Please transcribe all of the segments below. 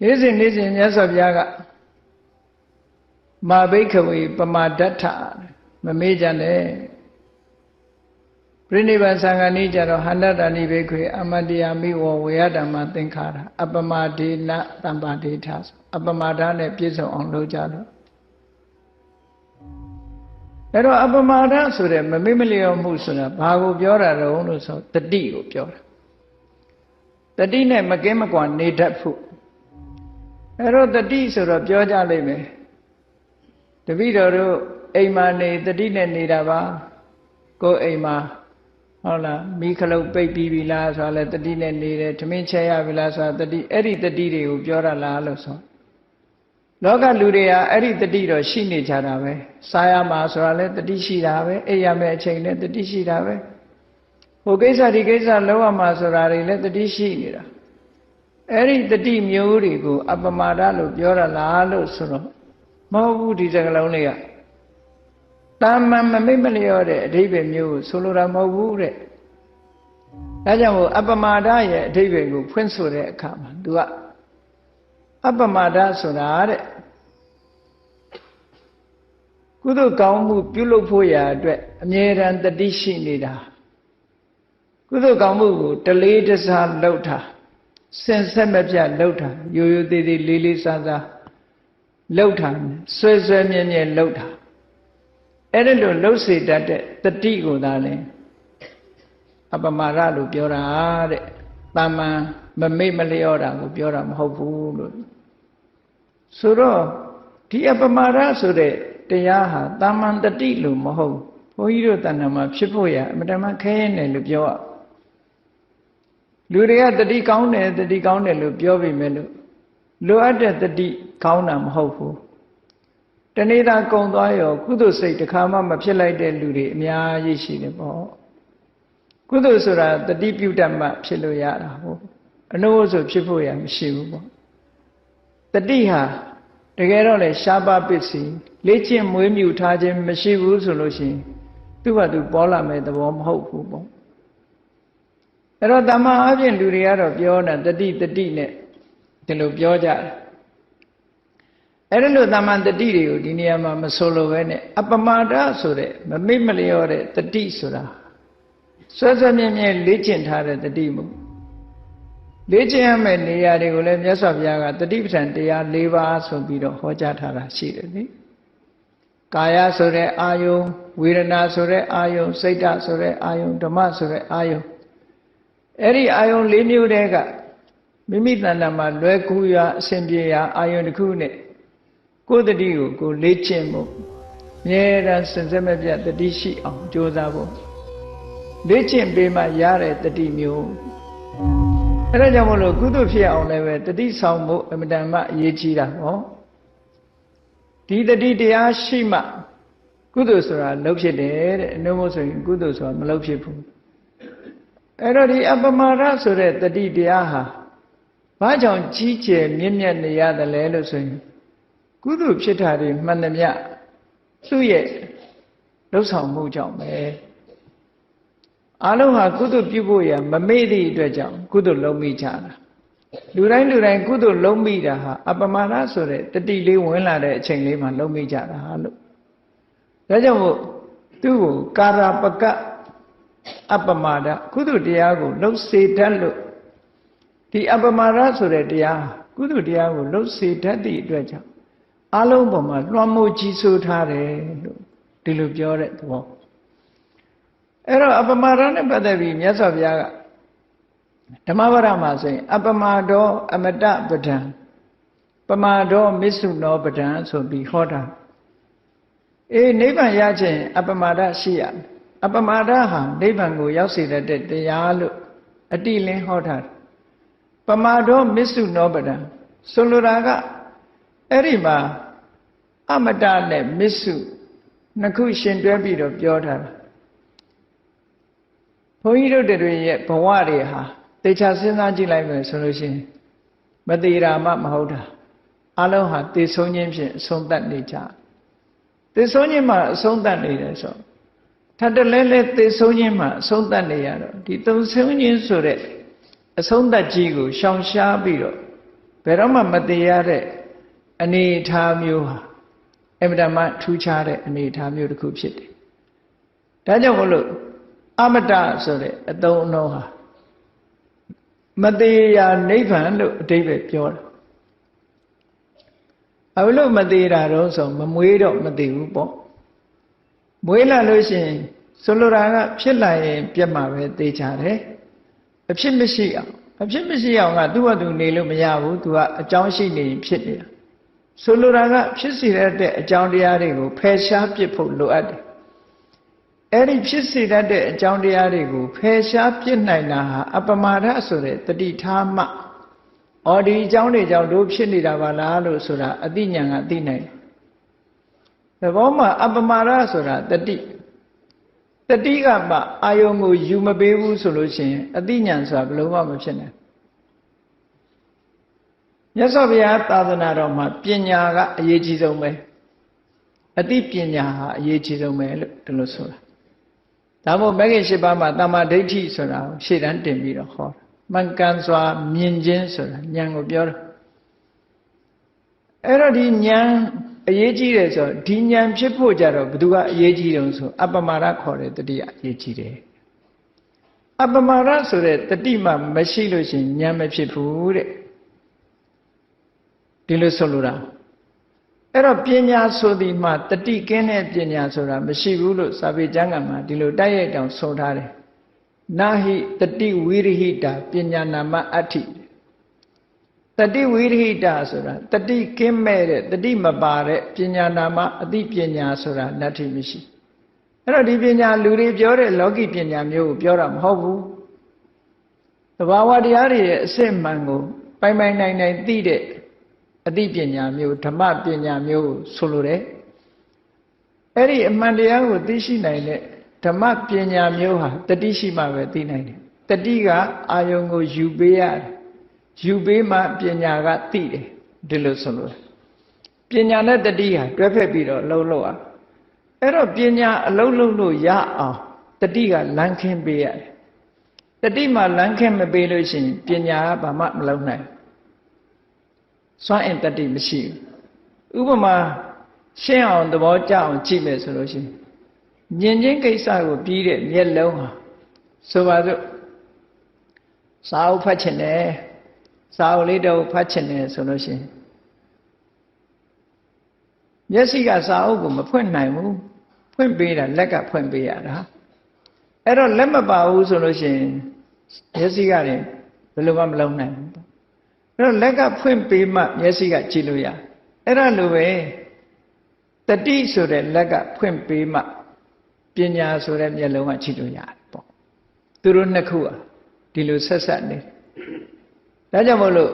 နေ့စဉ်မြတ်စွာဘုရားကမာဘိက္ခဝေပမာဒဋ္ဌမမေ့ကြနဲ့ပြိနိဗ္ဗာန်သံဃာနည်းကြတော့ဟန္တတာနိဘိက္ခွေအမတ္တယာမိဝဝေယဓမ္မသင်္ခါရအပမဒေနတမ္ပါဒေထအပမဒနဲ့ပြည့်စုံအောင်လုပ်ကြတော့အဲ့တော့အပမဒဆိုတဲ့မမေ့မလျော့မှုဆိုတာဘာကိုပြောတာတုံးလို့ဆိုတတိကိုပြောတာတတိနဲ့မကင်းမကွာနေတတ်ဖို့အဲ့တော့တတိဆိုတော့ပြောကြလိမ့်မယ်တပည့်တော်တို့အိမ်မှာနေတတိနဲ့နေတာပါကိုယ်အိမ်မှာဟုတ်လားမိခလုတ်ပိတ်ပြီးပြီလားဆိုတာလဲတတိနဲ့နေတယ်ထမင်းချက်ရပြီလားဆိုတာတတိအဲ့ဒီတတိတွေကိုပြောရလားလို့ဆိုလောကလူတွေကအဲ့ဒီတတိတော့ရှိနေကြတာပဲစားရမှာဆိုတာလဲတတိရှိတာပဲအိပ်ရမယ့်အချိန်နဲ့တတိရှိတာပဲဟိုကိစ္စဒီကိစ္စလုပ်ရမှာဆိုတာတွေလည်းတတိရှိနေတာအဲ့ဒီတတိမျိုးတွေကိုအပမာဒလို့ပြောရလားလို့ဆိုတော့မဟုတ်ဘူးဒီစကားလုံးလေးကတာမန်မမိတ်မလျော့တဲ့အဓိပ္ပာယ်မျိုးကိုဆိုလိုတာမဟုတ်ဘူးတဲ့ဒါကြောင့်မို့အပမာဒရဲ့အဓိပ္ပာယ်ကိုဖွင့်ဆိုတဲ့အခါမှာသူကအပမာဒဆိုတာတဲ့ကုသိုလ်ကောင်းမှုပြုလုပ်ဖို့ရာအတွက်အမြဲတမ်းတတိရှိနေတာကုသိုလ်ကောင်းမှုကိုတလေးတစားလုပ်တာစင်ဆက်မပြတ်လုပ်တာရိုးရိုးသေးသေးလေးလေးစားစားလုပ်တာဆွဲဆွဲမြဲမြဲလုပ်တာအဲ့ဒါလို့လှုပ်စေတတ်တဲ့တတိကိုသာလဲအပမာဒလို့ပြောတာတဲ့တာမန်မမေ့မလျော့တာကိုပြောတာမဟုတ်ဘူးလို့ဆိုတော့ဒီအပမာဒဆိုတဲ့တရားဟာတာမန်တတိလို့မဟုတ်ဘုန်းကြီးတို့တဏ္ဍာမှာဖြစ်ဖို့ရအမှန်တမ်းခဲရင်တယ်လို့ပြောရလူတွေကတတိကောင်းတယ်လို့ပြောပြီးမဲ့လို့လိုအပ်တဲ့တတိကောင်းတာမဟုတ်ဘူးတနေ့သာကုံသွားရောကုသိုလ်စိတ်တစ်ခါမှမဖြစ်လိုက်တဲ့လူတွေအများကြီးရှိတယ်ပေါ့ကုသိုလ်ဆိုတာတတိပြုတတ်မှဖြစ်လို့ရတာဟုတ်အနုဆိုဖြစ်ဖို့ရမရှိဘူးပေါ့တတိဟာတကယ်တော့လေရှားပါပစ္စည်းလေ့ကျင့်မွေးမြူထားခြင်းမရှိဘူးဆိုလို့ရှိရင်သူ့ဘာသူပေါ်လာမဲ့သဘောမဟုတ်ဘူးပေါ့အဲ့တော့တမန်အပြင်လူတွေကတော့ပြောတာတတိနဲ့ဒီလိုပြောကြတယ်အဲ့ဒါလို့တမန်တတိတွေကိုဒီနေရာမှာမဆိုလိုပဲနဲ့အပမာဒဆိုတဲ့မမေ့မလျော့တဲ့တတိဆိုတာဆွဲဆွဲမြဲမြဲလေ့ကျင့်ထားတဲ့တတိမို့လေ့ကျင့်ရမယ့်နေရာတွေကိုလည်းမြတ်စွာဘုရားကတတိပဋ္ဌာန်တရား၄ပါးဆိုပြီးတော့ဟောကြားထားတာရှိတယ်လေကာယဆိုတဲ့အာယုံဝေဒနာဆိုတဲ့အာယုံစိတ်ဓာတ်ဆိုတဲ့အာယုံဓမ္မဆိုတဲ့အာယုံအဲ့ဒီအာယုံ၄မျိုးတည်းကမိမိတဏ္ဍာမှာလွယ်ကူရာအစဉ်ပြေရာအာယုံတစ်ခုနဲ့ကိုယ်တတိကိုလေ့ကျင့်ဖို့မြဲတမ်းစင်စစ်မပြတ်တတိရှိအောင်ကြိုးစားဖို့လေ့ကျင့်ပေးမှရတဲ့တတိမျိုးအဲ့ဒါကြောင့်မလို့ကုသိုလ်ဖြစ်အောင်လည်းပဲတတိဆောင်ဖို့အမတန်မှအရေးကြီးတာဟောဒီတတိတရားရှိမှကုသိုလ်ဆိုတာလုပ်ဖြစ်တယ်တဲ့အနုမို့ဆိုရင်ကုသိုလ်ဆိုတာမလုပ်ဖြစ်ဘူးအဲ့တော့ဒီအပမာဒဆိုတဲ့တတိတရားဟာဘာကြောင့်ကြီးကျယ်မြင့်မြတ်နေရတယ်လဲလို့ဆိုရင်ကုသိုလ်ဖြစ်တာတွေမှန်သမျှသူ့ရဲ့လှုပ်ဆောင်မှုကြောင့်ပဲအလုံးဟာကုသိုလ်ပြုဖို့ရမမေ့သည့်အတွက်ကြောင့်ကုသိုလ်လုံးမိကြတာလူတိုင်းကုသိုလ်လုံးမိတာဟာအပမာဒဆိုတဲ့တတိလေးဝင်လာတဲ့အချိန်လေးမှာလုံးမိကြတာလို့ဒါကြောင့်မို့သူ့ကိုကာရပကအပမာဒကုသိုလ်တရားကိုလှုပ်စေတတ်လို့ဒီအပမာဒဆိုတဲ့တရားကုသိုလ်တရားကိုလှုပ်စေတတ်သည့်အတွက်ကြောင့်အလုံးပေါ်မှာလွှမ်းမိုးကြီးစိုးထားတယ်လို့ဒီလိုပြောတဲ့သဘောအဲ့တော့အပမာဒနဲ့ပတ်သက်ပြီးမြတ်စွာဘုရားကဓမ္မဝရမှာဆိုရင်အပမာဒောအမတပဒံပမာဒောမစ္ဆုနောပဒံဆိုပြီးဟောတာနိဗ္ဗာန်ရခြင်းအပမာဒရှိရအပမာဒဟာနိဗ္ဗာန်ကိုရောက်စေတဲ့တရားလို့အတိလင်းဟောထားတယ်ပမာဒောမစ္ဆုနောပဒံဆိုလိုတာကအဲ့ဒီမှာအမတနဲ့မစ္ဆုနှစ်ခုရှင်တွဲပြီးတော့ပြောထားတာဘုန်းကြီးတို့တွေရဲ့ဘဝတွေဟာတေချာစဉ်းစားကြည့်လိုက်မယ်ဆိုလို့ရှိရင်မသေးတာမှမဟုတ်တာအလုံးဟာသေဆုံးခြင်းဖြင့်အဆုံးသတ်နေကြသေဆုံးခြင်းမှာအဆုံးသတ်နေတယ်ဆိုထပ်တလဲလဲသေဆုံးခြင်းမှာအဆုံးသတ်နေရတော့ဒီသေဆုံးခြင်းဆိုတဲ့အဆုံးသတ်ကြီးကိုရှောင်ရှားပြီးတော့ ဘယ်တော့မှမသေးရတဲ့အနေအထားမျိုးဟာအမြဲတမ်းထူးခြားတဲ့အနေအထားမျိုးတစ်ခုဖြစ်တယ်ဒါကြောင့်မလို့အမတဆိုတဲ့အသုံးအနှုန်းဟာမသေးရာနိဗ္ဗာန်လို့အဓိပ္ပာယ်ပြောတာဘာလို့မသေးတာတော့ဆိုမမွေးတော့မသေးဘူးပေါ့မွေးလာလို့ရှိရင်ဆိုလိုတာကဖြစ်လာရင်ပြတ်မှာပဲသေချာတယ်အဖြစ်မရှိအောင်ကသူ့ဘာသူနေလို့မရဘူးသူကအကြောင်းရှိနေရင်ဖြစ်နေတာဆိုလိုတာကဖြစ်စေတဲ့အကြောင်းတရားတွေကိုဖယ်ရှားပစ်ဖို့လိုအပ်တယ်အဲ့ဒီဖြစ်စေတဲ့အကြောင်းတရားတွေကိုဖယ်ရှားပစ်နိုင်တာဟာအပမာဒဆိုတဲ့တတိထားမှဒီအကြောင်းတွေကြောင့်တို့ဖြစ်နေတာပါလားလို့ဆိုတာအသိဉာဏ်ကသိနိုင်တယ်သဘောမှာအပမာဒဆိုတာတတိကမှအာယုံကိုယူမပေးဘူးဆိုလို့ရှိရင်အသိဉာဏ်ဆိုတာဘယ်လိုမှမဖြစ်နိုင်မြတ်စွာဘုရားသာသနာတော်မှာပညာကအရေးကြီးဆုံးပဲအသိပညာဟာအရေးကြီးဆုံးပဲလို့ဒီလိုဆိုတာဒါမို့မဂ္ဂင်၈ပါးမှာတမ္မာဒိဋ္ဌိဆိုတာကိုရှေ့တန်းတင်ပြီးတော့ဟောတာမှန်ကန်စွာမြင်ခြင်းဆိုတာဉာဏ်ကိုပြောတာအဲ့တော့ဒီဉာဏ်အရေးကြီးတယ်ဆိုဒီဉာဏ်ဖြစ်ဖို့ကြတော့ဘယ်သူကအရေးကြီးတုံးဆိုအပမရခေါ်တဲ့တတိအရေးကြီးတယ်အပမရဆိုတဲ့တတိမှမရှိလို့ရှိရင်ဉာဏ်မဖြစ်ဘူးတဲ့ဒီလိုဆိုလိုတာအဲ့တော့ပညာဆိုဒီမှာတတိကင်းတဲ့ပညာဆိုတာမရှိဘူးလို့စာပေကျမ်းဂန်မှာဒီလိုတိုက်ရိုက်တောင်ဆိုထားတယ်နာဟိတတိဝိရိဟိတာပညာနာမအဋ္ဌိတတိဝိရိဟိတာဆိုတာတတိကင်းမဲ့တဲ့တတိမပါတဲ့ပညာနာမအသိပညာဆိုတာနတ္ထိမရှိအဲ့တော့ဒီပညာလူတွေပြောတဲ့လောကီပညာမျိုးကိုပြောတာမဟုတ်ဘူးသဘာဝတရားတွေရဲ့အစစ်မှန်ကိုပိုင်ပိုင်နိုင်နိုင်သိတဲ့အသိပညာမျိုးဓမ္မပညာမျိုးကိုဆိုလိုတယ်အဲ့ဒီအမှန်တရားကိုသိရှိနိုင်တဲ့ဓမ္မပညာမျိုးဟာတတိရှိမှပဲသိနိုင်တယ်တတိကအာယုံကိုယူပေးရတယ်ယူပေးမှပညာကသိတယ်ဒီလိုဆိုလို့ပညာနဲ့တတိဟာတွဲဖက်ပြီးတော့လှုပ်လှုပ်အောင်အဲ့တော့ပညာအလုံးလုံးလို့ရအောင်တတိကလမ်းခင်းပေးရတယ်တတိမှလမ်းခင်းမပေးလို့ရှိရင်ပညာကဘာမှမလုပ်နိုင်စွမ်းအင်တတိမရှိဘူးဥပမာရှင်းအောင်သဘောကျအောင်ကြည့်မယ်ဆိုလို့ရှိရင်မြင်ချင်းကိစ္စကိုပြီးတဲ့မျက်လုံးဟာဆိုပါစို့စာအုပ်ဖတ်ချင်တယ်စာအုပ်လေးတော့ဖတ်ချင်တယ်ဆိုလို့ရှိရင်မျက်စိကစာအုပ်ကိုမဖွင့်နိုင်ဘူးဖွင့်ပေးတာလက်ကဖွင့်ပေးရတာအဲ့တော့လက်မပါဘူးဆိုလို့ရှိရင်မျက်စိကလည်းဘယ်လိုမှမလုပ်နိုင်ဘူးအဲ့တော့လက်ကဖွင့်ပေးမှမျက်စိကကြည့်လို့ရအဲ့ဒါလိုပဲတတိဆိုတဲ့လက်ကဖွင့်ပေးမှပညာဆိုတဲ့မျက်လုံးကကြည့်လို့ရတယ်ပေါ့သူတို့နှစ်ခုอ่ะဒီလိုဆက်ဆက်နေဒါကြောင့်မို့လို့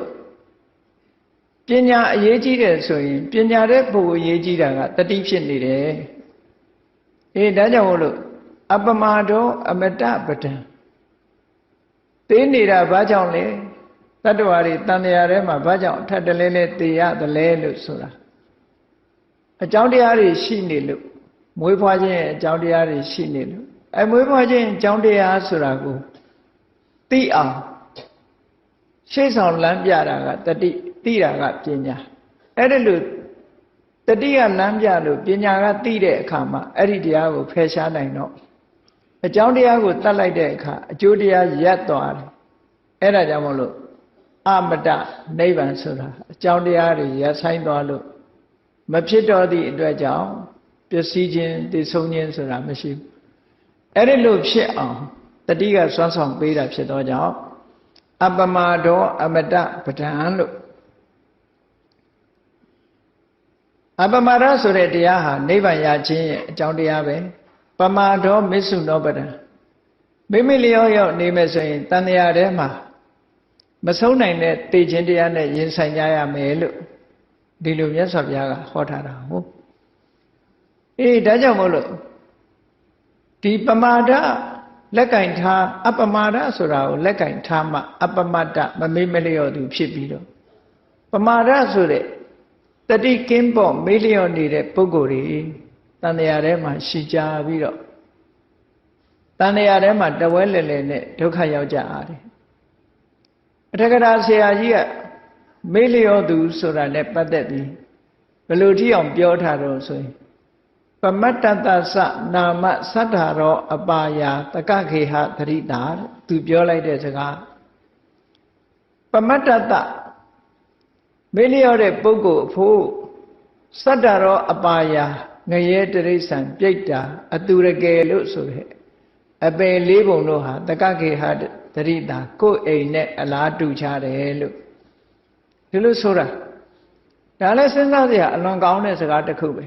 ပညာအရေးကြီးတယ်ဆိုရင်ပညာတဲ့ပုဂ္ဂိုလ်အရေးကြီးတာကတတိဖြစ်နေတယ်ဒါကြောင့်မို့လို့အပမတောအမတပဒံသိနေတာဘာကြောင့်လဲတတ္တဝါတွေတန်တရားထဲမှာဘာကြောင့်အထက်တလဲလဲသိရသလဲလို့ဆိုတာအကြောင်းတရားတွေရှိနေလို့မွေးဖွားခြင်းရဲ့အကြောင်းတရားတွေရှိနေလို့မွေးဖွားခြင်းအကြောင်းတရားဆိုတာကိုသိအောင်ရှေ့ဆောင်လမ်းပြတာကတတိသိတာကပညာအဲ့ဒါလို့တတိကလမ်းပြလို့ပညာကသိတဲ့အခါမှာအဲ့ဒီတရားကိုဖယ်ရှားနိုင်တော့အကြောင်းတရားကိုတတ်လိုက်တဲ့အခါအကျိုးတရားရပ်သွားတယ်အဲ့ဒါကြောင့်မလို့အမတနိဗ္ဗာန်ဆိုတာအကြောင်းတရားတွေရပ်ဆိုင်သွားလို့မဖြစ်တော့သည့်အတွက်ကြောင့်ပျက်စီးခြင်းတည်ဆုံးခြင်းဆိုတာမရှိဘူးအဲ့ဒီလိုဖြစ်အောင်တတိကစွမ်းဆောင်ပေးတာဖြစ်တော့ကြောင့်အပမတောအမတပဒံလို့အပမရဆိုတဲ့တရားဟာနိဗ္ဗာန်ရခြင်းရဲ့အကြောင်းတရားပဲပမာတောမစ္ဆုနောပဒံမိမိလျောရောက်နေမယ်ဆိုရင်တန်တရားထဲမှာမဆုံးနိုင်တဲ့သိခြင်းတရားနဲ့ရင်ဆိုင်ကြရမယ်လို့ဒီလိုမြတ်စွာဘုရားကဟောထားတာဟုတ်ဒါကြောင့်မို့လို့ဒီပမာဒလက်ကင်ထားအပမာဒဆိုတာကိုလက်ကင်ထားမှအပမတ္တမမေ့မလျော့သူဖြစ်ပြီးတော့ပမာဒဆိုတဲ့တတိကင်းပေါ့မေ့လျော့နေတဲ့ပုဂ္ဂိုလ်တွေတန်တရားထဲမှာရှိကြပြီးတော့တန်တရားထဲမှာတဝဲလဲလဲနဲ့ဒုက္ခရောက်ကြရတယ်အထက်ကရာဆရာကြီးက မေးလျောသူဆိုတာနဲ့ပတ်သက်ပြီးဘယ်လိုထိအောင်ပြောထားတော့ဆိုရင်ပမတ္တတသနာမသတ္ထာရောအပါယာတကခေဟသရိတာသူပြောလိုက်တဲ့စကားပမတ္တတမေးလျောတဲ့ပုဂ္ဂိုလ်အဖို့သတ္ထာရောအပါယာငရဲတရိစ္ဆာန်ပြိတ္တာအတူရကယ်လို့ဆိုတဲ့အပယ်လေးပုံတို့ဟာတကခေဟသရိတာကိုယ်အိမ်နဲ့အလားတူချတယ်လို့ဒီလိုဆိုတာဒါလည်းစဉ်းစားစရာအလွန်ကောင်းတဲ့စကားတစ်ခုပဲ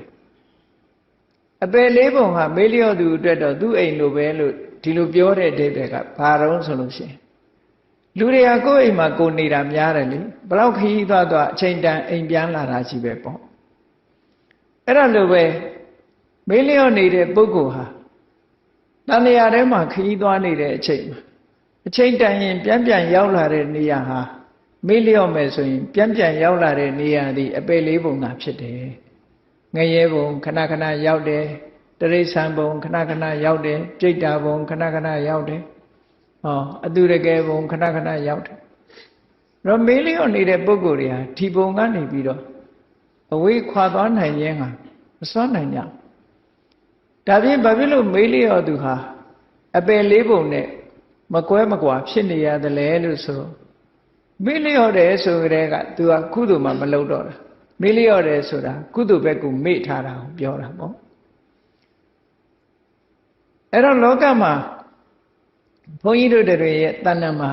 အပယ်လေးပုံဟာမေးလျောသူအတွက်တော့သူ့အိမ်လိုပဲလို့ဒီလိုပြောတဲ့အဓိပ္ပာယ်ကဘာတော့ဆိုလို့ရှိရင်လူတွေကကိုယ့်အိမ်မှာကိုယ်နေတာများတယ်လေဘလောက်ခရီးသွားသွားအချိန်တန်အိမ်ပြန်လာတာရှိပဲပေါ့အဲ့ဒါလိုပဲမေးလျောနေတဲ့ပုဂ္ဂိုလ်ဟာတဏှာထဲမှာခရီးသွားနေတဲ့အချိန်မှာအချိန်တန်ရင်ပြန်ရောက်လာတဲ့နေရာဟာမေးလျော့မယ်ဆိုရင်ပြန်ရောက်လာတဲ့နေရာဒီအပယ်လေးပုံသာဖြစ်တယ်ငရဲဘုံခဏခဏရောက်တယ်တရိစ္ဆာန်ဘုံခဏခဏရောက်တယ်ပြိတ္တာဘုံခဏခဏရောက်တယ်အတူတကယ်ဘုံခဏခဏရောက်တယ်တော့မေးလျော့နေတဲ့ပုဂ္ဂိုလ်တွေဟာဒီဘုံကနေပြီးတော့အဝေးခွာသွားနိုင်ခြင်းဟာမစွမ်းနိုင်ကြဒါဖြင့်ဘာဖြစ်လို့မေးလျော့သူဟာအပယ်လေးပုံနဲ့မကွဲမကွာဖြစ်နေရတယ်လေလို့ဆိုတော့မေးလျော့တယ်ဆိုကြတဲ့ကသူကကုသိုလ်မှမလုပ်တော့တာမေးလျော့တယ်ဆိုတာကုသိုလ်ဘက်ကိုမေ့ထားတာကိုပြောတာပေါ့အဲ့တော့လောကမှာဘုန်းကြီးတို့တွေရဲ့တဏ္ဍာမှာ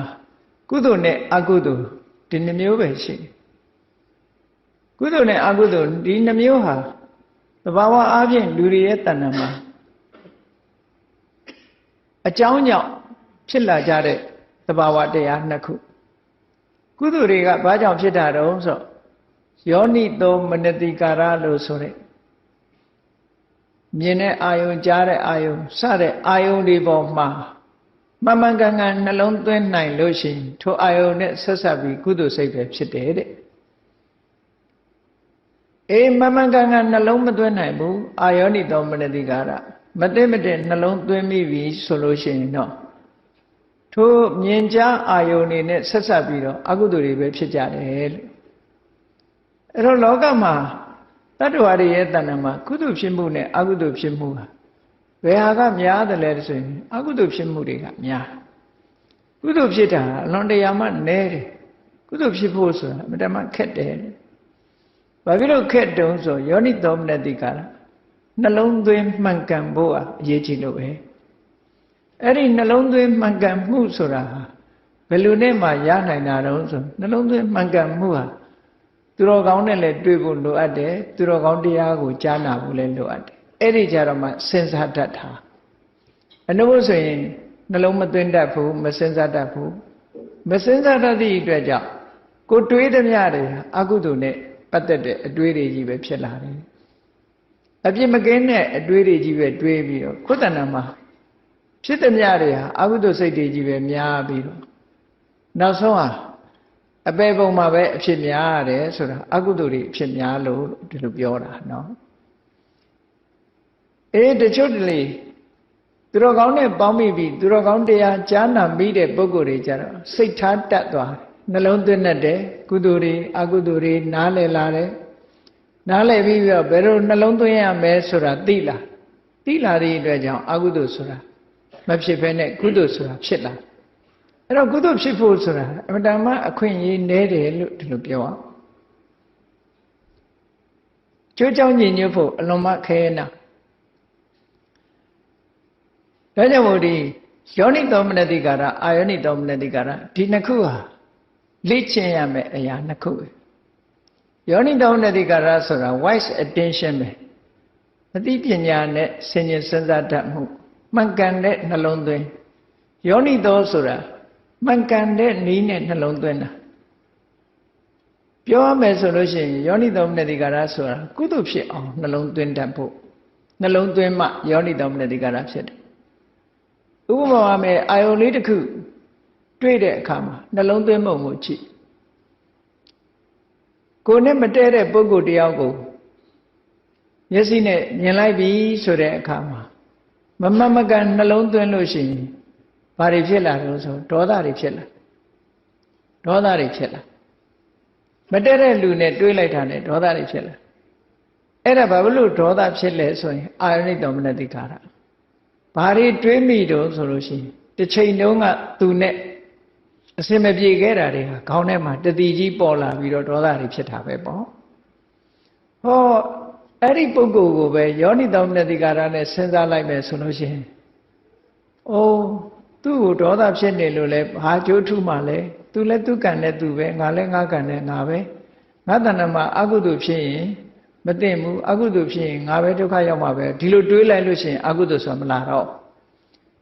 ကုသိုလ်နဲ့အကုသိုလ်ဒီနှမျိုးပဲရှိတယ်ကုသိုလ်နဲ့အကုသိုလ်ဒီနှမျိုးဟာသဘာဝအားဖြင့်လူတွေရဲ့တဏ္ဍာမှာအကြောင်းကြောင့်ဖြစ်လာကြတဲ့သဘာဝတရားနှစ်ခုကုသိုလ်တွေကဘာကြောင့်ဖြစ်တာတုံးဆိုယောနိသောမနတိကာရလို့ဆိုတဲ့မြင်တဲ့အာယုံကြားတဲ့အာယုံစတဲ့အာယုံတွေပေါ်မှာမှန်မှန်ကန်ကန်နှလုံးသွင်းနိုင်လို့ရှိရင်ထိုအာယုံနဲ့ဆက်ဆက်ပြီးကုသိုလ်စိတ်ပဲဖြစ်တယ်တဲ့မှန်မှန်ကန်ကန်နှလုံးမသွင်းနိုင်ဘူးအာယောနိသောမနတိကာရမသိမတဲ့နှလုံးသွင်းမိပြီဆိုလို့ရှိရင်တော့ထိုမြင်ကြားအာယုန်နေနဲ့ဆက်ဆက်ပြီးတော့အကုသိုလ်တွေပဲဖြစ်ကြတယ်လို့အဲ့တော့လောကမှာတတ္တဝါတွေရဲ့တဏ္ဍာမှာကုသိုလ်ဖြစ်မှုနဲ့အကုသိုလ်ဖြစ်မှုဟာဘယ်ဟာကများတယ်လဲဆိုရင်အကုသိုလ်ဖြစ်မှုတွေကများကုသိုလ်ဖြစ်တာအလွန်တရာမှနည်းတယ်ကုသိုလ်ဖြစ်ဖို့ဆိုတာအမှန်တမ်းခက်တယ်ဘာဖြစ်လို့ခက်တုံးဆိုယောနိသောမနတိကာရနှလုံးသွင်းမှန်ကန်ဖို့အရေးကြီးလို့ပဲအဲ့ဒီနှလုံးသွင်းမှန်ကန်မှုဆိုတာဘယ်လိုနဲ့မှရနိုင်တာတုံးဆိုနှလုံးသွင်းမှန်ကန်မှုဟာသူတော်ကောင်းနဲ့လည်းတွေ့ဖို့လိုအပ်တယ်သူတော်ကောင်းတရားကိုကြားနာဖို့လည်းလိုအပ်တယ်အဲ့ဒီကြတော့မှစဉ်းစားတတ်တာအနုဘုဆိုရင်နှလုံးမသွင်းတတ်ဘူးမစဉ်းစားတတ်ဘူးမစဉ်းစားတတ်သည့်အတွက်ကြောင့်ကိုတွေးသမျှတွေအကုသိုလ်နဲ့ပတ်သက်တဲ့အတွေးတွေကြီးပဲဖြစ်လာတယ်အပြစ်မကင်းတဲ့အတွေးတွေကြီးပဲတွေးပြီးတော့ခုတ္တဏမှာဖြစ်သမျှတွေဟာအကုသိုလ်စိတ်တွေကြီးပဲများပြီးတော့နောက်ဆုံးဟာအပေပုံမှာပဲအဖြစ်များရတယ်ဆိုတာအကုသိုလ်တွေအဖြစ်များလို့ဒီလိုပြောတာနော်တချို့တလေသူတော်ကောင်းနဲ့ပေါင်းမိပြီးသူတော်ကောင်းတရားကြားနာမိတဲ့ပုဂ္ဂိုလ်တွေကြတော့စိတ်ထားတတ်သွားတယ်နှလုံးသွင်းတတ်တယ်ကုသိုလ်တွေအကုသိုလ်တွေနားလည်လာတယ်နားလည်ပြီးတော့ဘယ်လိုနှလုံးသွင်းရမလဲဆိုတာသိလာတဲ့အတွက်ကြောင့်အကုသိုလ်ဆိုတာမဖြစ်ဘဲနဲ့ကုသိုလ်ဆိုတာဖြစ်လာအဲ့တော့ကုသိုလ်ဖြစ်ဖို့ဆိုတာအမှန်တမ်းအခွင့်အရေးနည်းတယ်လို့ဒီလိုပြောအောင်ကျိုးကြောင့်ညီညွတ်ဖို့အလွန်မှခဲယဉ်းတာဒါကြောင့်မို့ဒီယောနိသောမနတိကာရအာယောနိသောမနတိကာရဒီနှစ်ခုဟာလေ့ကျင့်ရမယ့်အရာနှစ်ခုပဲယောနိသောမနတိကာရဆိုတာ wise attention ပဲအသိပညာနဲ့ဆင်ញင်စဉ်းစားတတ်မှုမှန်ကန်တဲ့နှလုံးသွင်းယောနိသောဆိုတာမှန်ကန်တဲ့နည်းနဲ့နှလုံးသွင်းတာပြောရမယ်ဆိုလို့ရှိရင်ယောနိသောမနတိကာရဆိုတာကုသိုလ်ဖြစ်အောင်နှလုံးသွင်းတတ်ဖို့နှလုံးသွင်းမှယောနိသောမနတိကာရဖြစ်တယ်ဥပမာမှာမယ်အာယုံလေးတစ်ခုတွေ့တဲ့အခါမှာနှလုံးသွင်းမှုကိုကြည့်ကိုယ်နဲ့မတည့်တဲ့ပုဂ္ဂိုလ်တယောက်ကိုမျက်စိနဲ့မြင်လိုက်ပြီဆိုတဲ့အခါမှာမမမကန်နှလုံးသွင်းလို့ရှိရင်ဘာတွေဖြစ်လာလို့ဆိုဒေါသတွေဖြစ်လာ မတည့်တဲ့လူနဲ့တွေးလိုက်တာနဲ့ဒေါသတွေဖြစ်လာအဲ့ဒါဘာလို့ဒေါသဖြစ်လဲဆိုရင်အာယနိတောမနတိကာရဘာတွေတွေးမိတော့ဆိုလို့ရှိရင်တစ်ချိန်တုန်းကသူနဲ့အစင်မပြေခဲ့တာတွေဟာခေါင်းထဲမှာတတိကြီးပေါ်လာပြီးတော့ဒေါသတွေဖြစ်တာပဲပေါ့ဟောအဲ့ဒီပုဂ္ဂိုလ်ကိုပဲယောနိတောမနတိကာရနဲ့စဉ်းစားလိုက်မယ်ဆိုလို့ရှိရင်အိုးသူ့ကိုဒေါသဖြစ်နေလို့လဲဘာကြိုးထုမှလဲသူလည်းသူကံနဲ့သူပဲငါလည်းငါကံနဲ့ငါပဲငါတဏ္ဍမှာအကုသိုလ်ဖြစ်ရင်မသိဘူးအကုသိုလ်ဖြစ်ရင်ငါပဲဒုက္ခရောက်မှာပဲဒီလိုတွေးလိုက်လို့ရှိရင်အကုသိုလ်ဆိုတာမလာတော့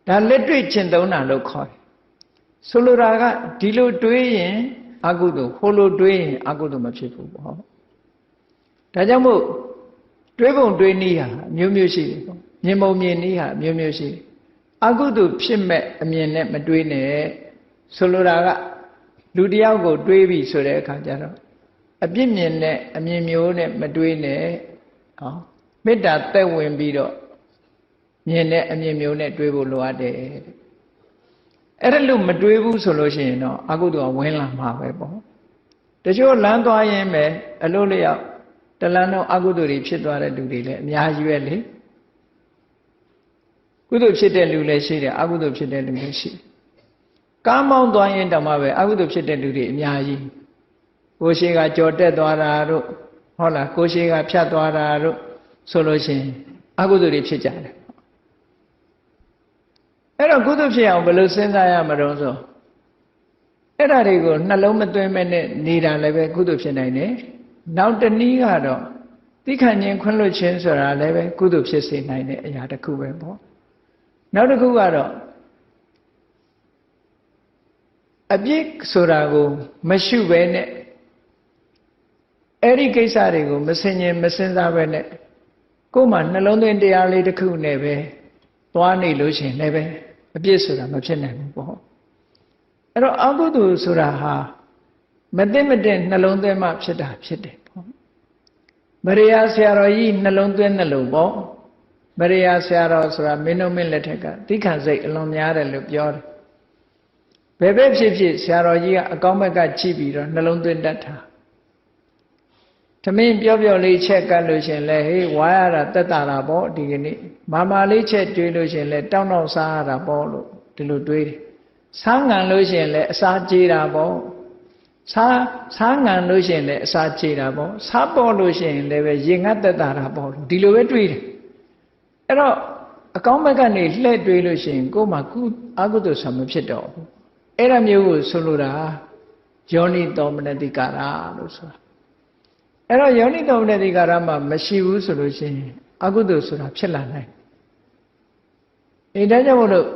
ဒါလက်တွေ့ကျင့်သုံးတာလို့ခေါ်တယ်ဆိုလိုတာကဒီလိုတွေးရင်အကုသိုလ်ဟိုလိုတွေးရင်အကုသိုလ်မဖြစ်ဘူးပေါ့ဒါကြောင့်မို့တွေးပုံတွေးနည်းဟာမျိုးမျိုးရှိတယ်ပေါ့မြင်ပုံမြင်နည်းဟာမျိုးမျိုးရှိတယ်အကုသိုလ်ဖြစ်မဲ့အမြင်နဲ့မတွေးနဲ့ဆိုလိုတာကလူတယောက်ကိုတွေးပြီဆိုတဲ့အခါကျတော့အပြစ်မြင်တဲ့အမြင်မျိုးနဲ့မတွေးနဲ့ဟောမေတ္တာသက်ဝင်ပြီးတော့မြင်တဲ့အမြင်မျိုးနဲ့တွေးဖို့လိုအပ်တယ်အဲ့ဒါလို့မတွေးဘူးဆိုလို့ရှိရင်တော့အကုသိုလ်ကဝင်လာမှာပဲပေါ့တချို့လမ်းသွားရင်ပဲအလို့လျောက်တလန်းတော့အကုသိုလ်တွေဖြစ်သွားတဲ့လူတွေလည်းအများကြီးပဲလေကုသိုလ်ဖြစ်တဲ့လူလည်းရှိတယ်အကုသိုလ်ဖြစ်တဲ့လူလည်းရှိတယ်ကားမောင်းသွားရင်တောင်မှပဲအကုသိုလ်ဖြစ်တဲ့လူတွေအများကြီးကိုယ်ရှိကကြော်တက်သွားတာတို့ဟုတ်လားကိုယ်ရှိကဖြတ်သွားတာတို့ဆိုလို့ရှိရင်အကုသိုလ်တွေဖြစ်ကြတယ်အဲ့တော့ကုသိုလ်ဖြစ်အောင်ဘယ်လိုစဉ်းစားရမလို့ဆိုအဲ့ဓာတွေကိုနှလုံးမသွင်းမဲ့နဲ့နေတာလည်းပဲကုသိုလ်ဖြစ်နိုင်တယ်နောက်တနည်းကတော့သိခံခြင်းခွင့်လွှတ်ခြင်းဆိုတာလည်းပဲကုသိုလ်ဖြစ်စေနိုင်တဲ့အရာတစ်ခုပဲပေါ့နောက်တစ်ခုကတော့အပြစ်ဆိုတာကိုမရှုဘဲနဲ့အဲ့ဒီကိစ္စတွေကိုမစင်ញင်မစင်စားပဲနဲ့ကိုယ်မှနှလုံးသွင်းတရားလေးတစ်ခုနဲ့ပဲသွားနေလို့ရှိရင်လည်းပဲအပြစ်ဆိုတာမဖြစ်နိုင်ဘူးပေါ့အဲ့တော့အကုသိုလ်ဆိုတာဟာမသိမတဲ့နှလုံးသွင်းမှဖြစ်တာဖြစ်တယ်ပေါ့မရိယာဆရာတော်ကြီးနှလုံးသွင်းတယ်လို့ပေါ့မရိယာဆရာတော်ဆိုတာမင်းတို့မင်းလက်ထက်ကသိခံစိတ်အလွန်များတယ်လို့ပြောတယ်ဘယ်ဘက်ဖြစ်ဖြစ်ဆရာတော်ကြီးကအကောင်းဘက်ကကြည့်ပြီးတော့နှလုံးသွင်းတတ်တာသမင်းပြောလေးချက်ကတ်လို့ရှင်လဲဟေးဝါရတာတက်တာတာပေါ့ဒီကနေ့မာလေးချက်တွေးလို့ရှင်လဲတောင်းစားရတာပေါ့လို့ဒီလိုတွေးတယ်စားငံလို့ရှင်လဲအစာကြေးတာပေါ့စားငံလို့ရှင်လဲအစာကြေးတာပေါ့စားပေါ်လို့ရှင်လဲပဲရင်ငတ်တက်တာတာပေါ့ဒီလိုပဲတွေးတယ်အဲ့တော့အကောင်းဘက်ကနေလှည့်တွေးလို့ရှင်ကိုယ်မှာအကုသိုလ်ဆောင်မဖြစ်တော့ဘူးအဲ့ဒါမျိုးကိုဆိုလိုတာယောနိသောမနတိကာရလို့ဆိုတာအဲ့တော့ယောနိသောမနတိကာရမှာမရှိဘူးဆိုလို့ရှိရင်အကုသိုလ်ဆိုတာဖြစ်လာနိုင်ဒါကြောင့်မို့လို့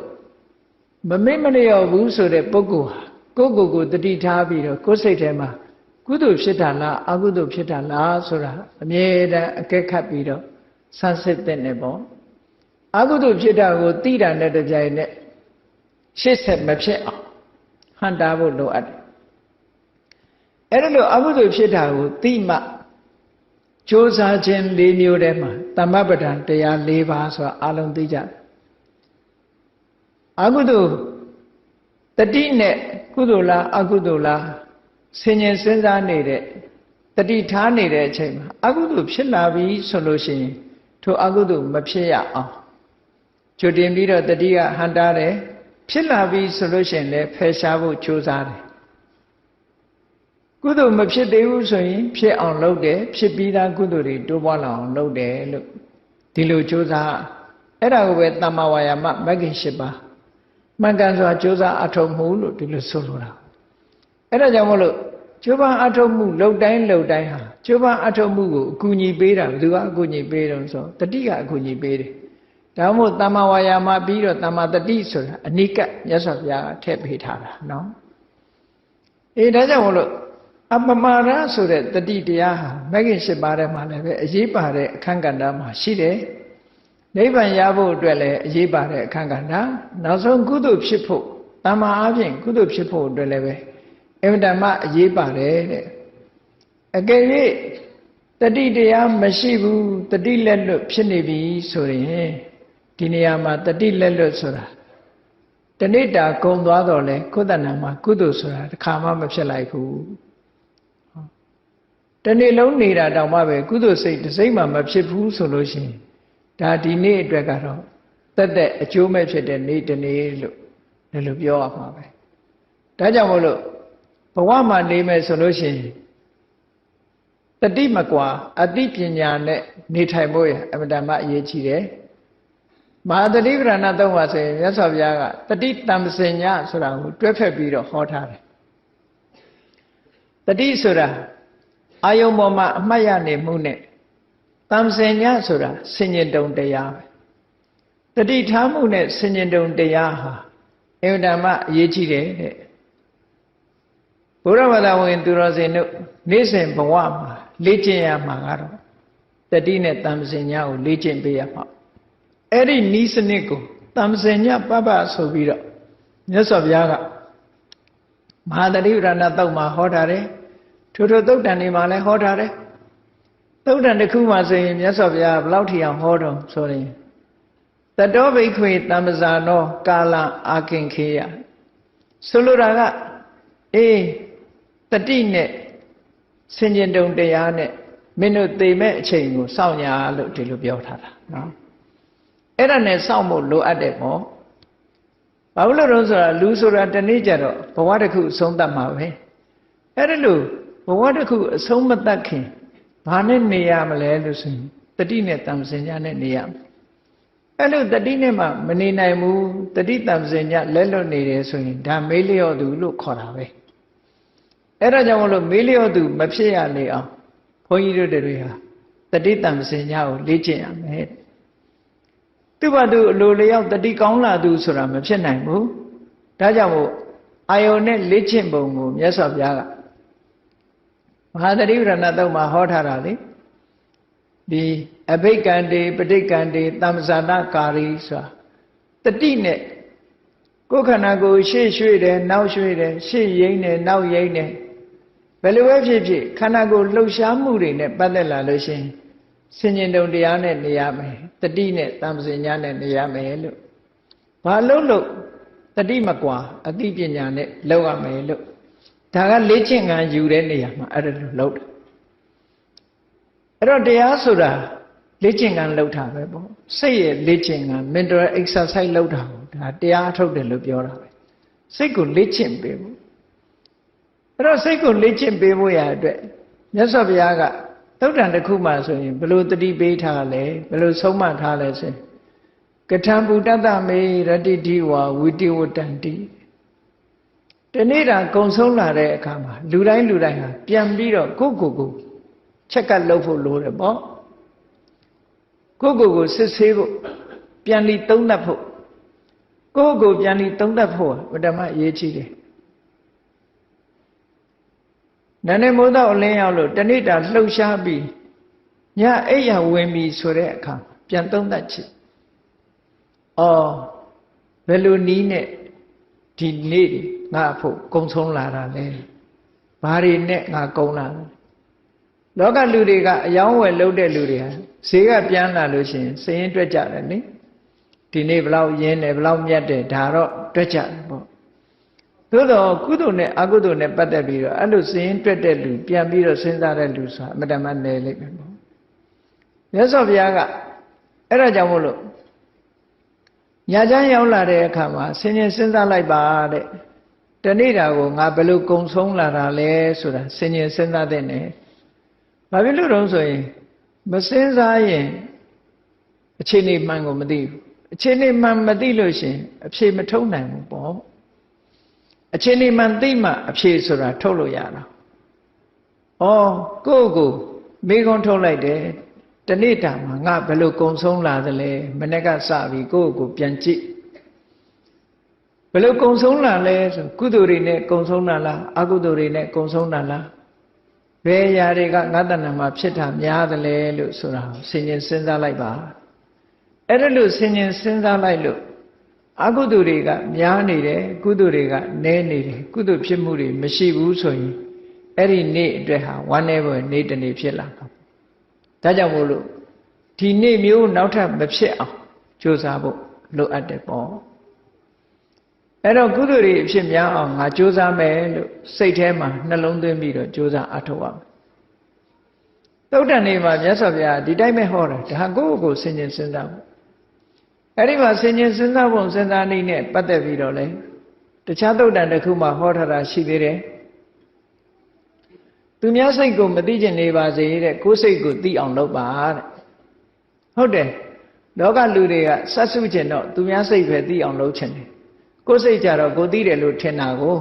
မမေ့မလျော့ဘူးဆိုတဲ့ပုဂ္ဂိုလ်ဟာကိုယ့်ကိုယ်တတိထားပြီးတော့ကိုယ်စိတ်ထဲမှာကုသိုလ်ဖြစ်တာလားအကုသိုလ်ဖြစ်တာလားဆိုတာအမြဲတမ်းအကဲခတ်ပြီးတော့ဆန်းစစ်တဲ့နေပေါ့အကုသိုလ်ဖြစ်တာကိုသိတာနဲ့တပြိုင်နက်ရှေ့ဆက်မဖြစ်အောင်ဟန်တာဖို့လိုအပ်တယ်အဲ့ဒါလို့အကုသိုလ်ဖြစ်တာကိုသိမှကြိုးစားခြင်း၄မျိုးထဲမှာသမ္မပဒံတရား၄ပါးဆိုတာအလုံးသိကြတယ်အကုသိုလ်တတိနဲ့ကုသိုလ်လားအကုသိုလ်လားဆင်ញင်စဉ်းစားနေတဲ့တတိထားနေတဲ့အချိန်မှာအကုသိုလ်ဖြစ်လာပြီဆိုလို့ရှိရင်ထိုအကုသိုလ်မဖြစ်ရအောင်ကြိုတင်ပြီးတော့တတိကဟန်တာတယ်ဖြစ်လာပြီဆိုလို့ရှိရင်လည်းဖယ်ရှားဖို့ကြိုးစားတယ်ကုသိုလ်မဖြစ်သေးဘူးဆိုရင်ဖြစ်အောင်လုပ်တယ်ဖြစ်ပြီးသားကုသိုလ်တွေတိုးပွားလာအောင်လုပ်တယ်လို့ဒီလိုကြိုးစားအဲ့ဒါကိုပဲသမ္မာဝါယာမမဂ္ဂင်၈ပါးမှန်ကန်စွာကြိုးစားအထောက်မှုလို့ဒီလိုဆိုလိုတာအဲ့ဒါကြောင့်မို့လို့ကြိုးပမ်းအထောက်မှုလှုပ်တိုင်းဟာကြိုးပမ်းအထောက်မှုကိုအကူအညီပေးတာဘယ်သူကအကူအညီပေးတော့ဆိုတတိကအကူအညီပေးတယ်ဒါမှမဟုတ်သမ္မာဝါယာမပြီးတော့သမ္မာတတိဆိုတာအနိကမြတ်စွာဘုရားကထည့်ပေးထားတာနော်ဒါကြောင့်မို့လို့အပမာဒဆိုတဲ့တတိတရားဟာမဂ္ဂင်၈ပါးထဲမှာလည်းပဲအရေးပါတဲ့အခန်းကဏ္ဍမှာရှိတယ်နိဗ္ဗာန်ရဖို့အတွက်လည်းအရေးပါတဲ့အခန်းကဏ္ဍနောက်ဆုံးကုသိုလ်ဖြစ်ဖို့တမ္မာအပြင်ကုသိုလ်ဖြစ်ဖို့အတွက်လည်းပဲအင်မတန်မှအရေးပါတယ်တဲ့အကယ်၍တတိတရားမရှိဘူးတတိလက်လွတ်ဖြစ်နေပြီဆိုရင်ဒီနေရာမှာတတိလက်လွတ်ဆိုတာတဏိတာဂုံသွားတော့လဲကိုယ်တဏ္ဍာမှာကုသိုလ်ဆိုတာတစ်ခါမှမဖြစ်လိုက်ဘူး တနေ့လုံးနေတာတောင်မှပဲကုသိုလ်စိတ်တစ်စိမ့်မှမဖြစ်ဘူးဆိုလို့ရှိရင်ဒါဒီနေ့အတွက်ကတော့သက်အကျိုးမဲ့ဖြစ်တဲ့နေ့တစ်နေ့လို့လည်းလို့ပြောရမှာပဲဒါကြောင့်မို့လို့ဘဝမှာနေမယ်ဆိုလို့ရှိရင်တတိမကွာအတိပညာနဲ့နေထိုင်ဖို့ရအမှန်တမ်းအရေးကြီးတယ်မဟာတတိပ္ပဏသုံးပါဆိုရင်မြတ်စွာဘုရားကတတိတမ္ပစညဆိုတာကိုတွဲဖက်ပြီးတော့ဟောထားတယ်တတိဆိုတာအာယုံပေါ်မှာအမှတ်ရနေမှုနဲ့တမ္ပစညဆိုတာဆင်ញင်တုံတရားပဲတတိထားမှုနဲ့ဆင်ញင်တုံတရားဟာအမှန်တမ်းအရေးကြီးတယ်တဲ့ဘုရားဘာသာဝင်သူတော်စင်တို့နေ့စဉ်ဘဝမှာလေ့ကျင့်ရမှာကတော့တတိနဲ့တမ္ပစညကိုလေ့ကျင့်ပေးရမှာအဲ့ဒီနီးစနစ်ကိုတမ္ပစညပပဆိုပြီးတော့မြတ်စွာဘုရားကမဟာတတိပ္ပဏသုတ်မှာဟောထားတယ်ထိုသုတ်တန်တွေမှာလည်းဟောထားတယ်သုတ်တန်တစ်ခုမှာဆိုရင်မြတ်စွာဘုရားဘယ်လောက်ထိအောင်ဟောတော့ဆိုရင်တတောဘိက္ခွေတမ္ပဇာနောကာလအာကင်ခေယဆိုလိုတာကတတိနဲ့ဆင်ញင်တုံတရားနဲ့မင်းတို့သိမဲ့အချိန်ကိုစောင့်ညာလို့ဒီလိုပြောထားတာနော်အဲ့ဒါနဲ့စောင့်ဖို့လိုအပ်တယ်ပေါ့ဘာလို့လဲဆိုတော့လူဆိုတာတနေ့ကျတော့ဘဝတစ်ခုအဆုံးသတ်မှာပဲအဲ့ဒါလို့ဘဝတစ်ခုအဆုံးမသတ်ခင်ဘာနဲ့နေရမလဲလို့ဆိုရင်တတိနဲ့တမ္ပစညနဲ့နေရမယ်အဲ့လိုတတိနဲ့မှမနေနိုင်ဘူးတတိတမ္ပစညလက်လွတ်နေတယ်ဆိုရင်ဒါမေးလျော့သူလို့ခေါ်တာပဲအဲ့ဒါကြောင့်မလို့မေးလျော့သူမဖြစ်ရလေအောင်ဘုန်းကြီးတို့တွေဟာတတိတမ္ပစညကိုလေ့ကျင့်ရမယ်သူ့ဘာသူအလိုလျောက်တတိကောင်းလာသူဆိုတာမဖြစ်နိုင်ဘူးဒါကြောင့်မို့အာယုန်နဲ့လေ့ကျင့်ပုံကိုမြတ်စွာဘုရားကမဟာတတိပ္ပဏသုတ်မှာဟောထားတာလေဒီအဘိက္ခန္တေပဋိက္ခန္တေတမ္ပဇာနာကာရီဆိုတာတတိနဲ့ကိုယ်ခန္ဓာကိုယ်ရှေ့ရွှေ့တယ်နောက်ရွှေ့တယ်ရှေ့ရိမ့်တယ်နောက်ရိမ့်တယ်ဘယ်လိုပဲဖြစ်ဖြစ်ခန္ဓာကိုယ်လှုပ်ရှားမှုတွေနဲ့ပတ်သက်လာလို့ရှိရင်ဆင်ញင်တုံတရားနဲ့နေရမယ်တတိနဲ့တမ္ပစညနဲ့နေရမယ်လို့ဘာလို့တတိမကွာအတိပညာနဲ့လောက်ရမယ်လို့ဒါကလေ့ကျင့်ခံယူတဲ့နေရာမှာအဲ့ဒါလို့လောက်တယ်အဲ့တော့တရားဆိုတာလေ့ကျင့်ခံလောက်တာပဲပေါ့စိတ်ရဲ့လေ့ကျင့်ခံ mental exercise လောက်တာကိုဒါတရားထုတ်တယ်လို့ပြောတာပဲစိတ်ကိုလေ့ကျင့်ပေးဖို့အဲ့တော့စိတ်ကိုလေ့ကျင့်ပေးဖို့ရအတွက်မြတ်စွာဘုရားကသုတ်တန်တစ်ခုမှဆိုရင်ဘယ်လိုတတိပေးထားလဲဘယ်လိုဆုံးမထားလဲဆိုရင်ကထံပုတ္တမေရတိတိဝါဝိတိဝတ္တန္တိတနေ့တာကုံဆုံးလာတဲ့အခါမှာလူတိုင်းဟာပြန်ပြီးတော့ကိုယ့်ချက်ကပ်လုပ်ဖို့လိုတယ်ပေါ့ကိုယ့်စစ်ဆေးဖို့ပြန်လီသုံးသပ်ဖို့ကိုယ့်ပြန်လီသုံးသပ်ဖို့ဗဓမ္မအရေးကြီးတယ်နန်းနေမိုးတော့အလင်းရောက်လို့တနေ့တာလှုပ်ရှားပြီးညအိယာဝင်ပြီဆိုတဲ့အခါပြန်သုံးသပ်ချစ်ဘယ်လိုနည်းနဲ့ဒီနေ့ငါဖို့ကုံဆုံးလာတာလဲဘာတွေနဲ့ငါကုံလာလဲလောကလူတွေကအယောင်းဝယ်လုပ်တဲ့လူတွေဟာဈေးကပြန်လာလို့ရှိရင်စည်ရင်တွက်ကြတယ်လေဒီနေ့ဘလောက်ရင်းတယ်ဘလောက်မြတ်တယ်ဒါတော့တွက်ကြတယ်ပေါ့သို့တော့ကုသိုလ်နဲ့အကုသိုလ်နဲ့ပတ်သက်ပြီးတော့အဲ့လိုစည်ရင်တွက်တဲ့လူပြန်ပြီးတော့စဉ်းစားတဲ့လူဆိုတာအမတမနေလိမ့်မယ်ပေါ့မြတ်စွာဘုရားကအဲ့ဒါကြောင့်မို့လို့ညာချမ်းရောက်လာတဲ့အခါမှာဆင်ញင်စဉ်းစားလိုက်ပါတဲ့တနေ့တာကိုငါဘယ်လိုကုံဆုံးလာတာလဲဆိုတာဆင်ញင်စဉ်းစားတဲ့နဲ့ဘာဖြစ်လို့တော့ဆိုရင်မစဉ်းစားရင်အခြေအနေမှန်ကိုမသိဘူးအခြေအနေမှန်မသိလို့ရှင်အဖြေမထုတ်နိုင်ဘူးပေါ့အခြေအနေမှန်သိမှအဖြေဆိုတာထုတ်လို့ရတာကိုယ့်ကိုမိခွန်းထုတ်လိုက်တယ်တနေ့တာမှာငါဘယ်လိုကုံဆုံးလာသလဲမနေ့ကစပြီးကိုယ့်ကိုပြန်ကြည့်ဘယ်လိုကုံဆုံးလာလဲဆိုကုသိုလ်တွေနဲ့ကုံဆုံးတာလားအကုသိုလ်တွေနဲ့ကုံဆုံးတာလားဘယ်ຢာတွေကငါတဏ္ဍာမှာဖြစ်တာများသလဲလို့ဆိုတာဆင်ញင်စဉ်းစားလိုက်ပါအဲ့ဒါလို့ဆင်ញင်စဉ်းစားလိုက်လို့အကုသိုလ်တွေကများနေတယ်ကုသိုလ်တွေကနည်းနေတယ်ကုသိုလ်ဖြစ်မှုတွေမရှိဘူးဆိုရင်အဲ့ဒီနေ့အတွက်ဟာဝမ်းနည်းပွဲနေ့တစ်နေ့ဖြစ်လာမှာဒါကြောင့်မို့လို့ဒီနေ့မျိုးနောက်ထပ်မဖြစ်အောင်ကြိုးစားဖို့လိုအပ်တယ်ပေါ့အဲ့တော့ကုသိုလ်တွေအဖြစ်များအောင်ငါကြိုးစားမယ်လို့စိတ်ထဲမှာနှလုံးသွင်းပြီးတော့ကြိုးစားအထောက်အောင် သုတ်တန်နေမှာမြတ်စွာဘုရားဒီတိုင်းပဲဟောတာဒါကိုယ့်ကိုယ်ဆင်ခြင်စဉ်းစားဖို့အဲ့ဒီမှာဆင်ခြင်စဉ်းစားဖို့စဉ်းစားနည်းနဲ့ပတ်သက်ပြီးတော့လေတခြားသုတ်တန်တစ်ခုမှဟောထားတာရှိသေးတယ်သူများစိတ်ကိုမသိကျင်နေပါစေတဲ့ကိုယ်စိတ်ကိုသိအောင်လုပ်ပါတဲ့ဟုတ်တယ်လောကလူတွေကစတ်စုကျင်တော့သူများစိတ်ပဲသိအောင်လုပ်ချင်တယ်ကိုယ်စိတ်ကြတော့ကိုသိတယ်လို့ထင်တာကို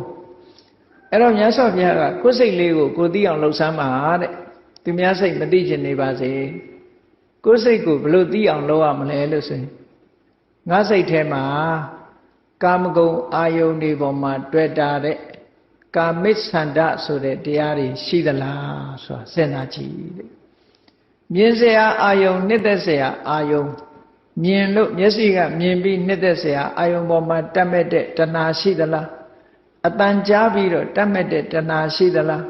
အဲ့တော့မြတ်စွာဘုရားကကိုယ်စိတ်လေးကိုကိုသိအောင်လှုပ်ဆမ်းပါတဲ့သူများစိတ်မသိကျင်နေပါစေကိုယ်စိတ်ကိုဘယ်လိုသိအောင်လုပ်ရမလဲလို့ဆိုရင်ငါစိတ်ထဲမှာကာမဂုဏ်အာယုန်တွေပေါ်မှာတွေ့တာတဲ့ကာမိစ္ဆန္ဒဆိုတဲ့တရားတွေရှိသလားဆိုတာစဉ်းစားကြည့်တဲ့မြင်เสียအာယုန်နှစ်သက်เสียအာယုန်မြင်လို့မျက်စိကမြင်ပြီးနှစ်သက်เสียအာယုန်ပေါ်မှာတတ်မဲ့တဲ့တဏှာရှိသလားအတန်ကြားပြီးတော့တတ်မဲ့တဲ့တဏှာရှိသလား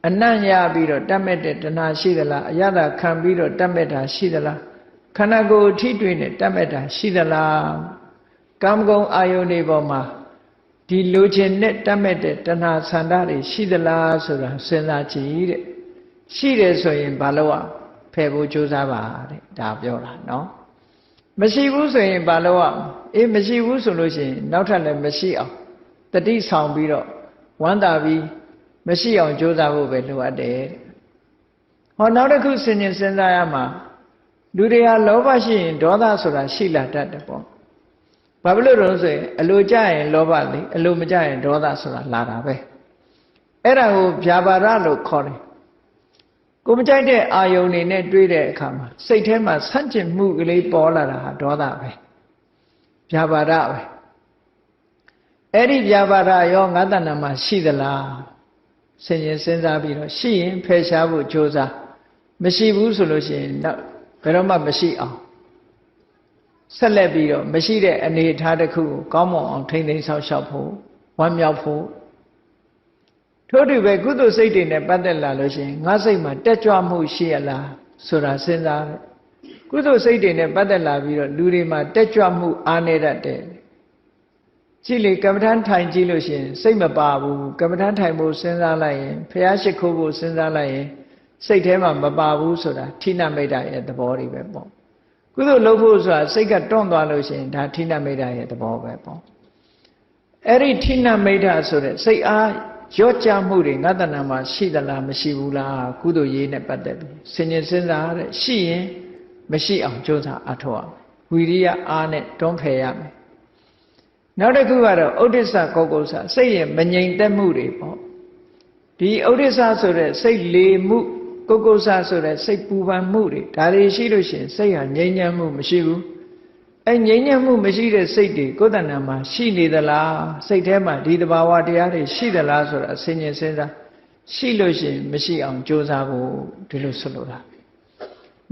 အနံ့ရပြီးတော့တတ်မဲ့တဲ့တဏှာရှိသလားအရသာခံပြီးတော့တတ်မဲ့တာရှိသလားခန္ဓာကိုယ်ထိတွေ့နဲ့တတ်မဲ့တာရှိသလားကာမဂုဏ်အာယုန်တွေပေါ်မှာဒီလိုချင်နဲ့တတ်မဲ့တဲ့တဏှာဆန္ဒတွေရှိသလားဆိုတာစဉ်းစားကြည့်တဲ့ရှိတယ်ဆိုရင်ဘာလို့ဖယ်ဖို့ကြိုးစားပါတဲ့ဒါပြောတာနော်မရှိဘူးဆိုရင်ဘာလို့မရှိဘူးဆိုလို့ရှိရင်နောက်ထပ်လည်းမရှိအောင်တတိဆောင်ပြီးတော့ဝမ်းသာပြီးမရှိအောင်ကြိုးစားဖို့ပဲလိုအပ်တယ်ဟောနောက်တစ်ခုစဉ်းကျင်စဉ်းစားရမှာလူတွေဟာလောဘရှိရင်ဒေါသဆိုတာရှိလာတတ်တယ်ပေါ့ဘာဖြစ်လို့လဲဆိုရင်အလိုကြရင်လောဘလေအလိုမကြရင်ဒေါသဆိုတာလာတာပဲအဲ့ဒါကိုဗျာပါဒလို့ခေါ်တယ်ကိုမကြိုက်တဲ့အာယုန်တွေနဲ့တွေးတဲ့အခါမှာစိတ်ထဲမှာဆန့်ကျင်မှုကလေးပေါ်လာတာဟာဒေါသပဲဗျာပါဒပဲအဲ့ဒီဗျာပါဒရောငါးတဏ္ဍာမှာရှိသလားဆင်ရင်စဉ်းစားပြီးတော့ရှိရင်ဖယ်ရှားဖို့ကြိုးစားမရှိဘူးဆိုလို့ရှိရင်တော့ဘယ်တော့မှမရှိအောင်ဆက်လက်ပြီးတော့မရှိတဲ့အနေအထားတစ်ခုကိုကောင်းမွန်အောင်ထိမ့်သိမ်းဆောက်ရှောက်ဖို့ဝမ်းမြောက်ဖို့ထို့တူပဲကုသိုလ်စိတ်တွေနဲ့ပတ်သက်လာလို့ရှိရင်ငါစိတ်မှာတက်ကြွမှုရှိရလားဆိုတာစဉ်းစားတယ်ကုသိုလ်စိတ်တွေနဲ့ပတ်သက်လာပြီးတော့လူတွေမှာတက်ကြွမှုအားနေတတ်တယ်ကြည့်လေကမ္မဋ္ဌာန်းထိုင်ကြည့်လို့ရှိရင်စိတ်မပါဘူးကမ္မဋ္ဌာန်းထိုင်ဖို့စဉ်းစားလိုက်ရင်ဖျားရှိခိုးဖို့စဉ်းစားလိုက်ရင်စိတ်ထဲမှာမပါဘူးဆိုတာဌိနမိတ်တာရဲ့သဘောတွေပဲပေါ့ကုသိုလ်လုပ်ဖို့ဆိုတာစိတ်ကတွန့်သွားလို့ရှိရင်ဒါဌိနမိတ်တာရဲ့သဘောပဲပေါ့အဲ့ဒီဌိနမိတ်တာဆိုတဲ့စိတ်အားရော့ကြမှုတွေငါတဏ္ဍာမှာရှိသလားမရှိဘူးလားကုသိုလ်ရေးနဲ့ပတ်သက်ပြီးစဉ်းကျင်စဉ်းစားတဲ့ရှိရင်မရှိအောင်ကြိုးစားအထောက်အောင်ဝီရိယအားနဲ့တွန်းဖယ်ရမယ်နောက်တစ်ခုကတော့ဥဒိစ္စကောကုဆစိတ်ရဲ့မငြိမ်သက်မှုတွေပေါ့ဒီဥဒိစ္စဆိုတဲ့စိတ်လေမှုကုကုဆဆိုတဲ့စိတ်ပူပန်မှုတွေဒါတွေရှိလို့ရှိရင်စိတ်ဟာငြိမ်းချမ်းမှုမရှိဘူးအဲငြိမ်းချမ်းမှုမရှိတဲ့စိတ်တွေကိုယ်တဏ္ဍာမှာရှိနေသလားစိတ်ထဲမှာဒီတဘာဝတရားတွေရှိသလားဆိုတာအစဉ်စဉ်းစားရှိလို့ရှိရင်မရှိအောင်ကြိုးစားဖို့ဒီလိုဆိုလိုတာ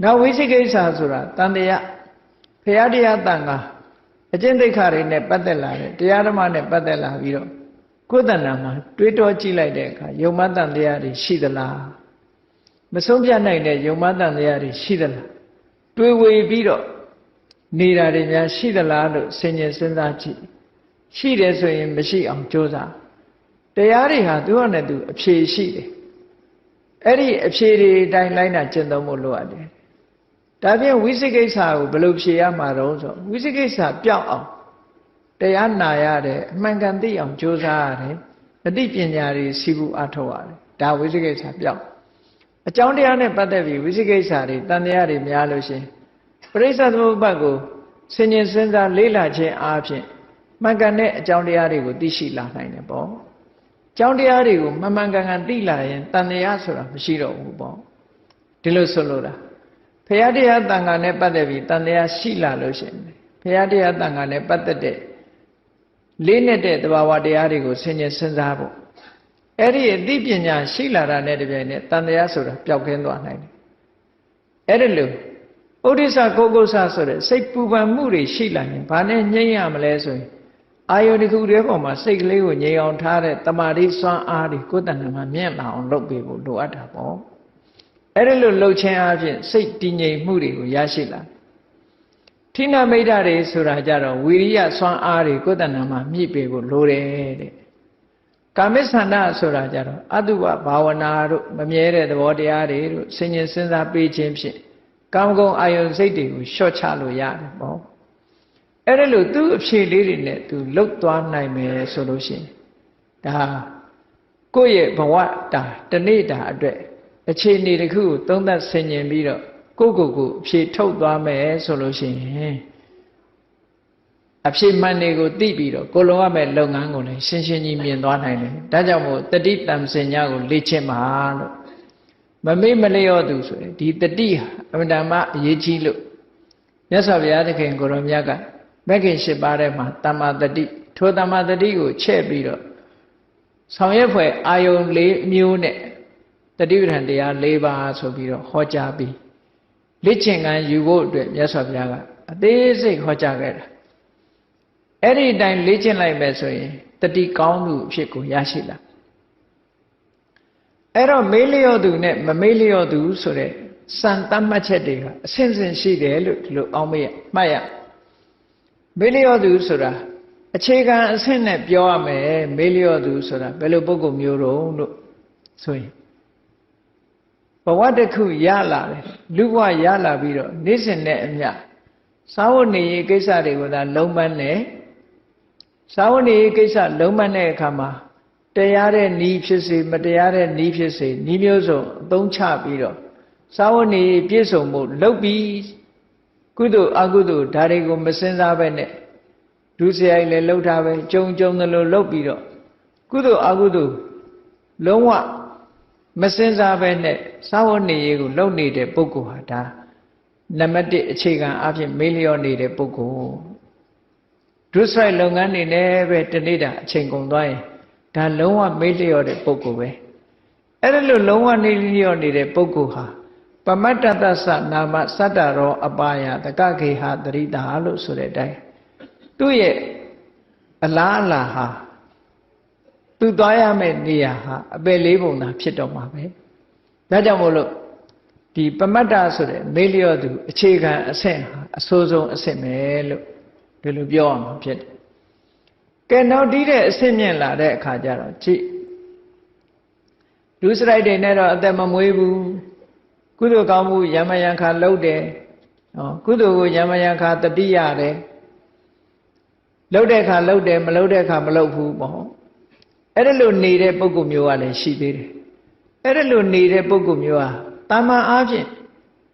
နောက်ဝိသိကိစ္စဆိုတာတန်တရားဖရာတရားတန်ခါအကျင့်သိက္ခာတွေနဲ့ပတ်သက်လာတဲ့တရားဓမ္မနဲ့ပတ်သက်လာပြီးတော့ကိုယ်တဏ္ဍာမှာတွေးတောကြည့်လိုက်တဲ့အခါယုံမတန်တရားတွေရှိသလားမဆုံးဖြတ်နိုင်တဲ့ယုံမတန်တရားတွေရှိသလားတွေးဝေပြီးတော့နေတာတွေများရှိသလားလို့စဉ်းကျင်စဉ်းစားကြည့်ရှိတယ်ဆိုရင်မရှိအောင်ကြိုးစားတရားတွေဟာသူ့ဟာနဲ့သူအဖြေရှိတယ်အဲ့ဒီအဖြေတွေအတိုင်းလိုက်နာကျင့်သုံးဖို့လိုအပ်တယ်ဒါဖြင့်ဝိသိကိစ္စကိုဘယ်လိုဖြေရမှာတော့ဆိုဝိသိကိစ္စပြောက်အောင်တရားနာရတယ်အမှန်ကန်သိအောင်ကြိုးစားရတယ်အသိပညာတွေစီးပူးအထောက်ရတယ်ဒါဝိသိကိစ္စပြောက်အကြောင်းတရားနဲ့ပတ်သက်ပြီးဝိသိကိစ္စတွေတန်တရားတွေများလို့ရှင်ပရိစ္ဆေသမုပ္ပါဒ်ကိုဆင်ញင်စဉ်းစားလေ့လာခြင်းအားဖြင့်မှန်ကန်တဲ့အကြောင်းတရားတွေကိုသိရှိလာနိုင်တယ်ပေါ့အကြောင်းတရားတွေကိုမှန်မှန်ကန်ကန်သိလာရင်တန်တရားဆိုတာမရှိတော့ဘူးပေါ့ဒီလိုဆိုလိုတာဘုရားတရားတန်ခါနဲ့ပတ်သက်ပြီးတန်တရားရှိလာလို့ရှိရင်ဘုရားတရားတန်ခါနဲ့ပတ်သက်တဲ့လေးနဲ့တဲ့သဘာဝတရားတွေကိုဆင်ញင်စဉ်းစားဖို့အဲ့ဒီအသိပညာရှိလာတာနဲ့တပြိုင်နက်တန်တရားဆိုတာပျောက်ကင်းသွားနိုင်တယ်အဲ့ဒီလိုဥဒိစ္စကောကုဆဆိုတဲ့စိတ်ပူပန်မှုတွေရှိလာရင်ဘာနဲ့ငြိမ်းရမလဲဆိုရင်အာယုန်တစ်ခုတည်းပေါ်မှာစိတ်ကလေးကိုငြိမ်အောင်ထားတဲ့တမာတိစွမ်းအားတွေကိုယ်တဏ္ဍာမှာမြင့်လာအောင်လုပ်ပေးဖို့လိုအပ်တာပေါ့အဲ့ဒီလိုလှုပ်ခြင်းအပြင်စိတ်တည်ငြိမ်မှုတွေကိုရရှိလာဌိနမိတ်တာတွေဆိုတာကြတော့ဝီရိယစွမ်းအားတွေကိုယ်တဏ္ဍာမှာမြင့်ပေးဖို့လိုတယ်တဲ့ ကာမိသန္တာဆိုတာကြတော့အတုပဘာဝနာတို့မမြဲတဲ့သဘောတရားတွေတို့စဉ်းကျင်စဉ်းစားပေးခြင်းဖြင့်ကာမဂုဏ်အာယုန်စိတ်တွေကိုလျှော့ချလို့ရတယ်ပေါ့အဲ့ဒါလို့သူ့အဖြေလေးတွေနဲ့သူလှုပ်သွားနိုင်မယ်ဆိုလို့ရှိရင်ဒါကိုယ့်ရဲ့ဘဝတာတနေ့တာအတွက်အခြေအနေတစ်ခုကိုသုံးသပ်ဆင်ခြင်ပြီးတော့ကိုယ့်ကိုယ်ကိုအဖြေထုတ်သွားမယ်ဆိုလို့ရှိရင်အဖြေမှန်တွေကိုသိပြီးတော့ကိုလုံးရမယ့်လုပ်ငန်းကိုလည်းရှင်းရှင်းကြီးမြင်သွားနိုင်တယ်ဒါကြောင့်မို့တတိတံစင်ညာကိုလေ့ကျင့်ပါလို့မမေ့မလျော့သူဆိုရင်ဒီတတိဟာအမှန်တမ်းအရေးကြီးလို့မြတ်စွာဘုရားသခင်ကိုရောမြတ်ကမဂ္ဂင်၈ပါးထဲမှာတမ္မာတတိထိုတမ္မာတတိကိုချဲ့ပြီးတော့ဆောင်ရွက်ဖွယ်အာယုံ၄မျိုးနဲ့တတိပဋ္ဌာန်တရား၄ပါးဆိုပြီးတော့ဟောကြားပြီးလေ့ကျင့်ခန်းယူဖို့အတွက်မြတ်စွာဘုရားကအသေးစိတ်ဟောကြားခဲ့တာအဲ့ဒီအတိုင်းလေ့ကျင့်လိုက်မယ်ဆိုရင်တတိကောင်းမှုအဖြစ်ကိုရရှိလာအဲ့တော့မေးလျော့သူနဲ့မမေးလျော့သူဆိုတဲ့စံတတ်မှတ်ချက်တွေကအဆင့်ဆင့်ရှိတယ်လို့ဒီလိုအောက်မေ့မှတ်ရမေးလျော့သူဆိုတာအခြေခံအဆင့်နဲ့ပြောရမယ်မေးလျော့သူဆိုတာဘယ်လိုပုဂ္ဂိုလ်မျိုးတော့လို့ဆိုရင်ဘဝတစ်ခုရလာတယ်လူဘဝရလာပြီးတော့နေ့စဉ်နဲ့အမျှစာဝတ်နေရေးကိစ္စတွေကိုသာလုံးပန်းတယ်စာဝတ်နေရေးကိစ္စလုံးပန်းတဲ့အခါမှာတရားတဲ့ဤဖြစ်စေမတရားတဲ့ဤဖြစ်စေဤမျိုးစုံအသုံးချပြီးတော့စာဝတ်နေရေးပြည့်စုံမှုလုပ်ပြီးကုသိုလ်အကုသိုလ်ဒါတွေကိုမစင်စားပဲနဲ့ဒုစရိုက်လည်းလှုပ်ထားပဲကြုံကြုံသလိုလှုပ်ပြီးတော့ကုသိုလ်အကုသိုလ်လုံးဝမစင်စားပဲနဲ့စာဝတ်နေရေးကိုလုပ်နေတဲ့ပုဂ္ဂိုလ်ဟာဒါနံပါတ်1အခြေခံအဖြစ်မေးလျော့နေတဲ့ပုဂ္ဂိုလ်ဒုစရိုက်လုပ်ငန်းတွေနဲ့ပဲတနေ့တာအချိန်ကုန်သွားရင်ဒါလုံးဝမေးလျော့တဲ့ပုဂ္ဂိုလ်ပဲအဲ့ဒါလို့လုံးဝနေလျော့နေတဲ့ပုဂ္ဂိုလ်ဟာပမတ္တသသနာမစတ္တရောအပါယတကခေဟတရိတာလို့ဆိုတဲ့အတိုင်းသူ့ရဲ့အလားအလာဟာသူသွားရမယ့်နေရာဟာအပယ်လေးပုံသာဖြစ်တော့မှာပဲဒါကြောင့်မို့လို့ဒီပမတ္တဆိုတဲ့မေးလျော့သူအခြေခံအဆင့်ဟာအဆိုးဆုံးအဆင့်ပဲလို့ဒီလိုပြောရမှာဖြစ်တယ်ကဲနောက်တီးတဲ့အဆင့်မြင့်လာတဲ့အခါကျတော့ကြည့်ဒုစရိုက်တွေနဲ့တော့အသက်မမွေးဘူးကုသိုလ်ကောင်းမှုယမယံခါလုပ်တယ်ကုသိုလ်ကိုယမယံခါတတိရတယ်လုပ်တဲ့အခါလုပ်တယ်မလုပ်တဲ့အခါမလုပ်ဘူးပေါ့အဲ့ဒါလို့နေတဲ့ပုဂ္ဂိုလ်မျိုးကလည်းရှိသေးတယ်အဲ့ဒါလို့နေတဲ့ပုဂ္ဂိုလ်မျိုးဟာတာမန်အားဖြင့်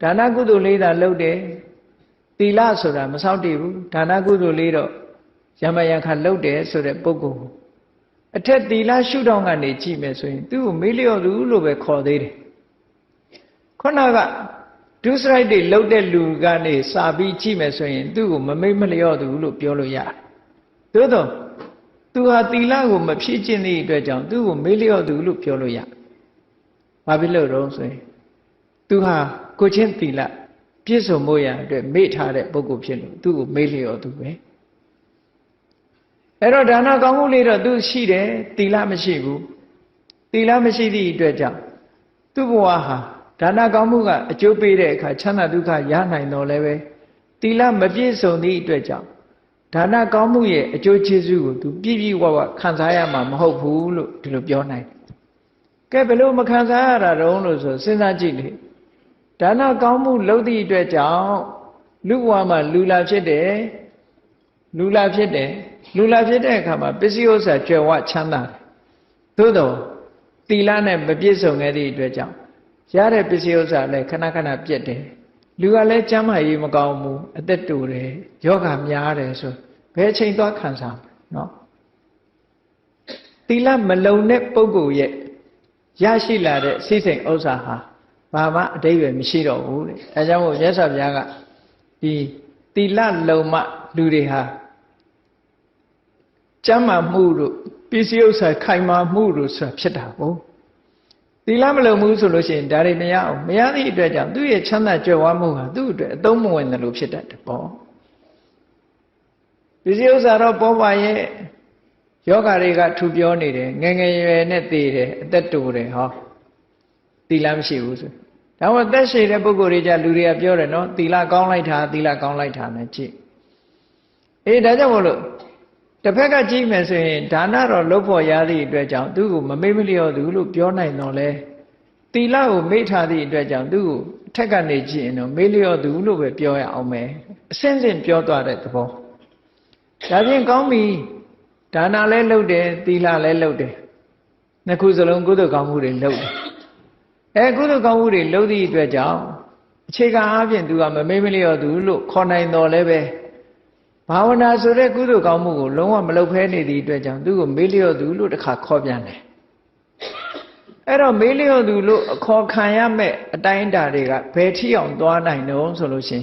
ဒါနကုသိုလ်လေးသာလုပ်တယ်သီလဆိုတာမဆောက်တည်ဘူးဒါနကုသိုလ်လေးတော့ယမယံခါလုပ်တယ်ဆိုတဲ့ပုဂ္ဂိုလ်အထက်သီလရှုထောင့်ကနေကြည့်မယ်ဆိုရင်သူ့ကိုမေးလျော့သူလို့ပဲခေါ်သေးတယ်ခုနကဒုစရိုက်တွေလုပ်တဲ့လူကနေစာပြီးကြည့်မယ်ဆိုရင်သူ့ကိုမမေ့မလျော့သူလို့ပြောလို့ရတယ်သို့တော့သူဟာသီလကိုမဖြည့်ကျင့်သည့်အတွက်ကြောင့်သူ့ကိုမေ့လျော့သူလို့ပြောလို့ရဘာဖြစ်လို့တော့ဆိုရင်သူဟာကိုချင်းသီလပြည့်စုံဖို့ရအတွက်မေ့ထားတဲ့ပုဂ္ဂိုလ်ဖြစ်လို့သူ့ကိုမေ့လျော့သူပဲအဲ့တော့ဒါနကောင်းမှုလေးတော့သူရှိတယ်သီလမရှိဘူးသီလမရှိသည့်အတွက်ကြောင့်သူ့ဘဝဟာဒါနကောင်းမှုကအကျိုးပေးတဲ့အခါချမ်းသာဒုက္ခရနိုင်တော့လည်းပဲသီလမပြည့်စုံသည့်အတွက်ကြောင့်ဒါနကောင်းမှုရဲ့အကျိုးကျေးဇူးကိုသူပြည့်ပြည့်ဝဝခံစားရမှာမဟုတ်ဘူးလို့ဒီလိုပြောနိုင်တယ်ကဲဘယ်လိုမခံစားရတာတုံးလို့ဆိုစဉ်းစားကြည့်လေဒါနကောင်းမှုလုပ်သည့်အတွက်ကြောင့်လူဘဝမှာလူလာဖြစ်တယ်လူလာဖြစ်တဲ့အခါမှာပစ္စည်းဥစ္စာကြွယ်ဝချမ်းသာတယ်သို့တော့သီလနဲ့မပြည့်စုံခဲ့သည့်အတွက်ကြောင့်ရတဲ့ပစ္စည်းဥစ္စာလည်းခဏခဏပြတ်တယ်လူကလည်းကျမ်းမာရေးမကောင်းဘူးအသက်တူတယ်ယောဂများတယ်ဆိုဘယ်အချိန်သွားခံစားမလဲနော်သီလမလုံတဲ့ပုဂ္ဂိုလ်ရဲ့ရရှိလာတဲ့စိတ်စိမ်ဥစ္စာဟာဘာမှအတိတ်ပဲမရှိတော့ဘူးတဲ့အဲကြောင့်မို့မြတ်စွာဘုရားကဒီသီလလုံမှလူတွေဟာကျမ်းမာမှုတို့ပစ္စည်းဥစ္စာခိုင်မာမှုတို့ဆိုတာဖြစ်တာပေါ့သီလမလုံဘူးဆိုလို့ရှိရင်ဒါတွေမရအောင်မရသည့်အတွက်ကြောင့်သူ့ရဲ့ချမ်းသာကြွယ်ဝမှုဟာသူ့အတွက်အသုံးမဝင်တယ်လို့ဖြစ်တတ်တယ်ပေါ့ပစ္စည်းဥစ္စာတော့ပေါ်ပါရဲ့ယောဂတွေကထူပြောနေတယ်ငယ်ငယ်ရွယ်နဲ့သေတယ်အသက်တူတယ်ဟောသီလမရှိဘူးဆိုဒါမှသက်ရှိတဲ့ပုဂ္ဂိုလ်တွေကြလူတွေကပြောတယ်နော်သီလကောင်းလိုက်တာသီလကောင်းလိုက်တာနဲ့ကြည့်အေးဒါကြောင့်မို့လို့ တစ်ဖက်ကကြည့်မယ်ဆိုရင်ဒါနတော့လုပ်ဖို့ရသည့်အတွက်ကြောင့်သူ့ကိုမမေ့မလျော့သူလို့ပြောနိုင်တော့လဲသီလကိုမေ့ထားသည့်အတွက်ကြောင့်သူ့ကိုအထက်ကနေကြည့်ရင်တော့မေ့လျော့သူလို့ပဲပြောရအောင်မယ်အစင်းစင်ပြောသွားတဲ့သဘောဒါဖြင့်ကောင်းပြီဒါနလည်းလုပ်တယ်သီလလည်းလုပ်တယ်နှစ်ခုစလုံးကုသိုလ်ကောင်းမှုတွေလုပ်တယ်ကုသိုလ်ကောင်းမှုတွေလုပ်သည့်အတွက်ကြောင့်အခြေခံအားဖြင့်သူကမမေ့မလျော့သူလို့ခေါ်နိုင်တော်လဲပဲဘာဝနာဆိုတဲ့ကုသိုလ်ကောင်းမှုကိုလုံးဝမလုပ်ဖဲနေသည့်အတွက်ကြောင့်သူ့ကိုမေ့လျော့သူလို့တစ်ခါခေါ်ပြန်တယ်အဲ့တော့မေ့လျော့သူလို့အခေါ်ခံရမဲ့အတိုင်းအတာတွေကဘယ်ထိအောင်သွားနိုင်တော့ဆိုလို့ရှိ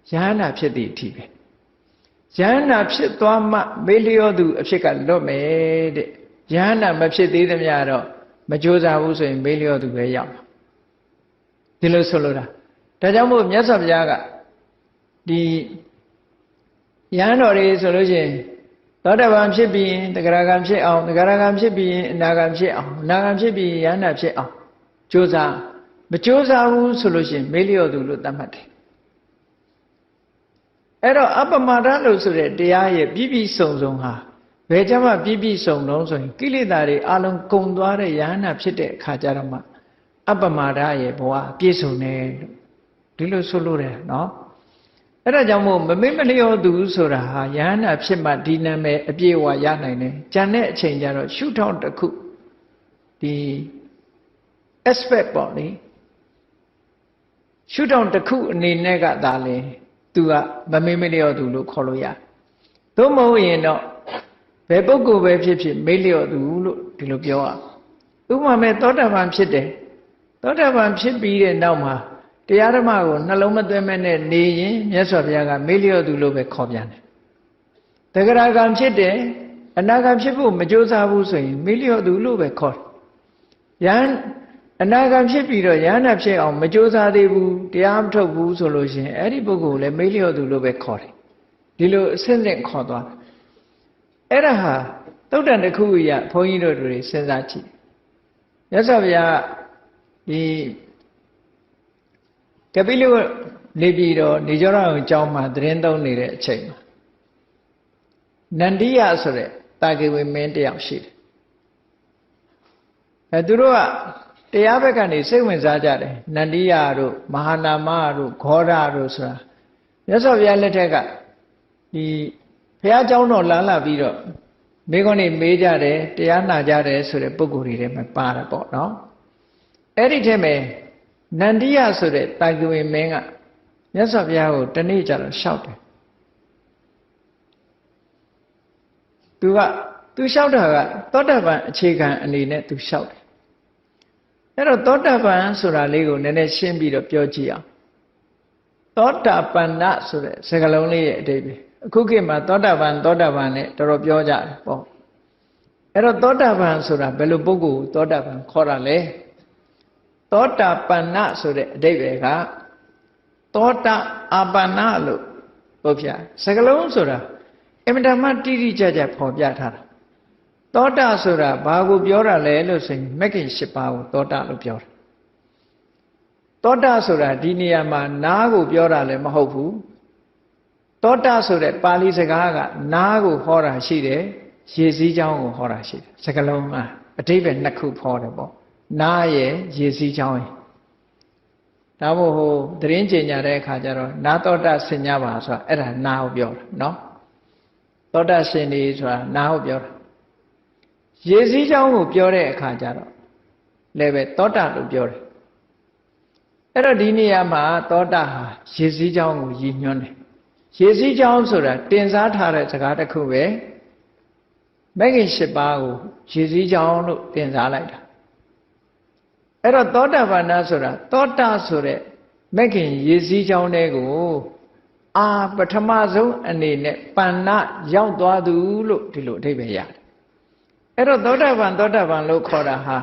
ရင်ယဟန္တာဖြစ်သည့်အထိပဲယဟန္တာဖြစ်သွားမှမေ့လျော့သူအဖြစ်ကလွတ်မယ်တဲ့ယဟန္တာမဖြစ်သေးသမျှတော့မကြိုးစားဘူးဆိုရင်မေ့လျော့သူပဲရောက်ဒီလိုဆိုလိုတာဒါကြောင့်မို့မြတ်စွာဘုရားကဒီယဟန်တော်တွေဆိုလို့ရှိရင်သောတာပန်ဖြစ်ပြီးရင်သဂရဂံဖြစ်အောင်သဂရဂံဖြစ်ပြီးရင်အနာဂံဖြစ်အောင်အနာဂံဖြစ်ပြီးရင်ယဟန္တာဖြစ်အောင်ကြိုးစားမကြိုးစားဘူးဆိုလို့ရှိရင်မေ့လျော့သူလို့သတ်မှတ်တယ်အဲ့တော့အပမဒလို့ဆိုတဲ့တရားရဲ့ပြည့်ပြည့်စုံစုံဟာဘယ်ကြမှာပြည့်ပြည့်စုံလုံးဆိုရင်ကိလေသာတွေအလုံးကုန်သွားတဲ့ယဟန္တာဖြစ်တဲ့အခါကျတော့မှအပမဒရဲ့ဘဝပြည့်စုံတယ်လို့ဒီလိုဆိုလို့တယ်နော်အဲ့ဒါကြောင့်မို့မမေ့မလျော့သူဆိုတာဟာယဟန္တာဖြစ်မှဒီနာမည်အပြည့်အဝရနိုင်တယ်။ကြံတဲ့အချိန်ကျတော့ရှုထောင့်တစ်ခုဒီ aspect ပေါ့လေရှုထောင့်တစ်ခုအနေနဲ့ကသာလေသူကမမေ့မလျော့သူလို့ခေါ်လို့ရတယ်။သို့မဟုတ်ရင်တော့ဘယ်ပုဂ္ဂိုလ်ပဲဖြစ်ဖြစ်မေ့လျော့သူလို့ဒီလိုပြောရ။ဥပမာမဲ့သောတာပန်ဖြစ်တယ်။သောတာပန်ဖြစ်ပြီးတဲ့နောက်မှာတရားဓမ္မကိုနှလုံးမသွင်းမဲ့နဲ့နေရင်မြတ်စွာဘုရားကမေ့လျော့သူလို့ပဲခေါ်ပြန်တယ်။တဂရဂံဖြစ်တယ်အနာဂံဖြစ်ဖို့မကြိုးစားဘူးဆိုရင်မေ့လျော့သူလို့ပဲခေါ်တယ်။ယဟန်အနာဂံဖြစ်ပြီးတော့ယဟန္တာဖြစ်အောင်မကြိုးစားသေးဘူးတရားမထုတ်ဘူးဆိုလို့ရှိရင်အဲ့ဒီပုဂ္ဂိုလ်လည်းမေ့လျော့သူလို့ပဲခေါ်တယ်။ဒီလိုအဆင့်ဆင့်ခေါ်သွားတယ်။အဲ့ဒါဟာသုတ်တန်တစ်ခုရဘုန်းကြီးတို့တွေစဉ်းစားကြည့်။မြတ်စွာဘုရားဒီကပိလုနေပြည်တော်နေကြောရအောင်အကြောင်းမှာသတင်းသုံးနေတဲ့အချိန်မှာနန္ဒီယဆိုတဲ့တာကေဝေမင်းတယောက်ရှိတယ်သူတို့ကတရားဘက်ကနေစိတ်ဝင်စားကြတယ်နန္ဒီယတို့မဟာနာမတို့ဂေါရတို့ဆိုတာမြတ်စွာဘုရားလက်ထက်ကဒီဘုရားကျောင်းတော်လာပြီးတော့မိခွန်းနေမေးကြတယ်တရားနာကြတယ်ဆိုတဲ့ပုဂ္ဂိုလ်တွေထဲမှာပါတယ်ပေါ့နော်အဲ့ဒီထဲမှာနန္ဒီယဆိုတဲ့တာဂဝေမင်းကမြတ်စွာဘုရားကိုတနေ့ကျတော့လျှောက်တယ်သူလျှောက်တာကသောတာပန်အခြေခံအနေနဲ့သူလျှောက်တယ်အဲ့တော့သောတာပန်ဆိုတာလေးကိုနည်းနည်းရှင်းပြီးတော့ပြောကြည့်အောင်သောတာပန်နဆိုတဲ့စကားလုံးလေးရဲ့အဓိပ္ပာယ်အခုခေတ်မှာသောတာပန်နဲ့တော်တော်ပြောကြတယ်ပေါ့အဲ့တော့သောတာပန်ဆိုတာဘယ်လိုပုဂ္ဂိုလ်သောတာပန်ခေါ်တာလဲသောတာပန်နဆိုတဲ့အဓိပ္ပာယ်ကသောတာအာပန္နလို့ပြောပြစကားလုံးဆိုတာအင်မတန်မှတိတိကျကျဖော်ပြထားတာသောတာဆိုတာဘာကိုပြောတာလဲလို့ဆိုရင်မဂ္ဂင်၈ပါးကိုသောတာလို့ပြောတာသောတာဆိုတာဒီနေရာမှာနားကိုပြောတာလည်းမဟုတ်ဘူးသောတာဆိုတဲ့ပါဠိစကားကနားကိုဟောတာရှိတယ်ရေစည်းကြောင်းကိုဟောတာရှိတယ်စကားလုံးကအဓိပ္ပာယ်နှစ်ခုဖော်တယ်ပေါ့နားရဲ့ရေစည်းကြောင်းရဲ့ဒါမို့ဟိုသတင်းကြေညာတဲ့အခါကျတော့နာသောတာဆင်ញပါဆိုတာအဲ့ဒါနာကိုပြောတာနော်သောတာရှင်နေဆိုတာနာကိုပြောတာရေစည်းကြောင်းကိုပြောတဲ့အခါကျတော့လည်းပဲသောတာလို့ပြောတယ်အဲ့တော့ဒီနေရာမှာသောတာဟာရေစည်းကြောင်းကိုရည်ညွှန်းတယ်ရေစည်းကြောင်းဆိုတာတင်စားထားတဲ့စကားတစ်ခုပဲမဂ္ဂင်၈ပါးကိုရေစည်းကြောင်းလို့တင်စားလိုက်တာအဲ့တော့သောတာပန်ဆိုတာသောတာဆိုတဲ့မဂ္ဂင်ရေစည်းကြောင်းတွေကိုပထမဆုံးအနေနဲ့ပဏ္ဏရောက်သွားသူလို့ဒီလိုအဓိပ္ပာယ်ရတယ်အဲ့တော့သောတာပန်လို့ခေါ်တာဟာ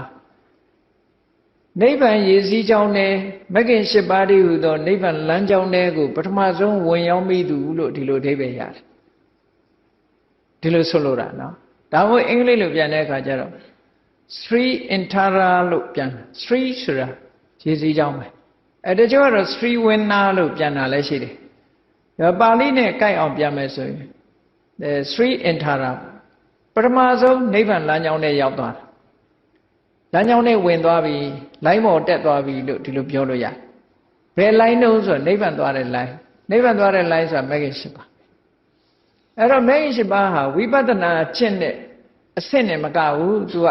နိဗ္ဗာန်ရေစည်းကြောင်းနဲ့မဂ္ဂင်၈ပါးတည်းဟူသောနိဗ္ဗာန်လမ်းကြောင်းတွေကိုပထမဆုံးဝင်ရောက်မိသူလို့ဒီလိုအဓိပ္ပာယ်ရတယ်ဒီလိုဆိုလိုတာနော်ဒါမို့အင်္ဂလိပ်လိုပြန်တဲ့အခါကျတော့ Sri Intara လို့ပြန် Sri ဆိုတာရေစည်းကြောင်းပဲတချို့ကတော့ Sri Winna လို့ပြန်တာလည်းရှိတယ်ပါဠိနဲ့ကိုက်အောင်ပြန်မယ်ဆိုရင်Sri Intara ပထမဆုံးနိဗ္ဗာန်လမ်းကြောင်းနဲ့ရောက်သွားတာလမ်းကြောင်းနဲ့ဝင်သွားပြီလိုင်းပေါ်တက်သွားပြီလို့ဒီလိုပြောလို့ရတယ်ဘယ်လိုင်းတုံးဆိုနိဗ္ဗာန်သွားတဲ့လိုင်းနိဗ္ဗာန်သွားတဲ့လိုင်းဆိုတာမဂ္ဂင်၈ပါးအဲ့တော့မဂ္ဂင်၈ပါးဟာဝိပဿနာကျင့်တဲ့အဆင့်နဲ့မကဘူးသူက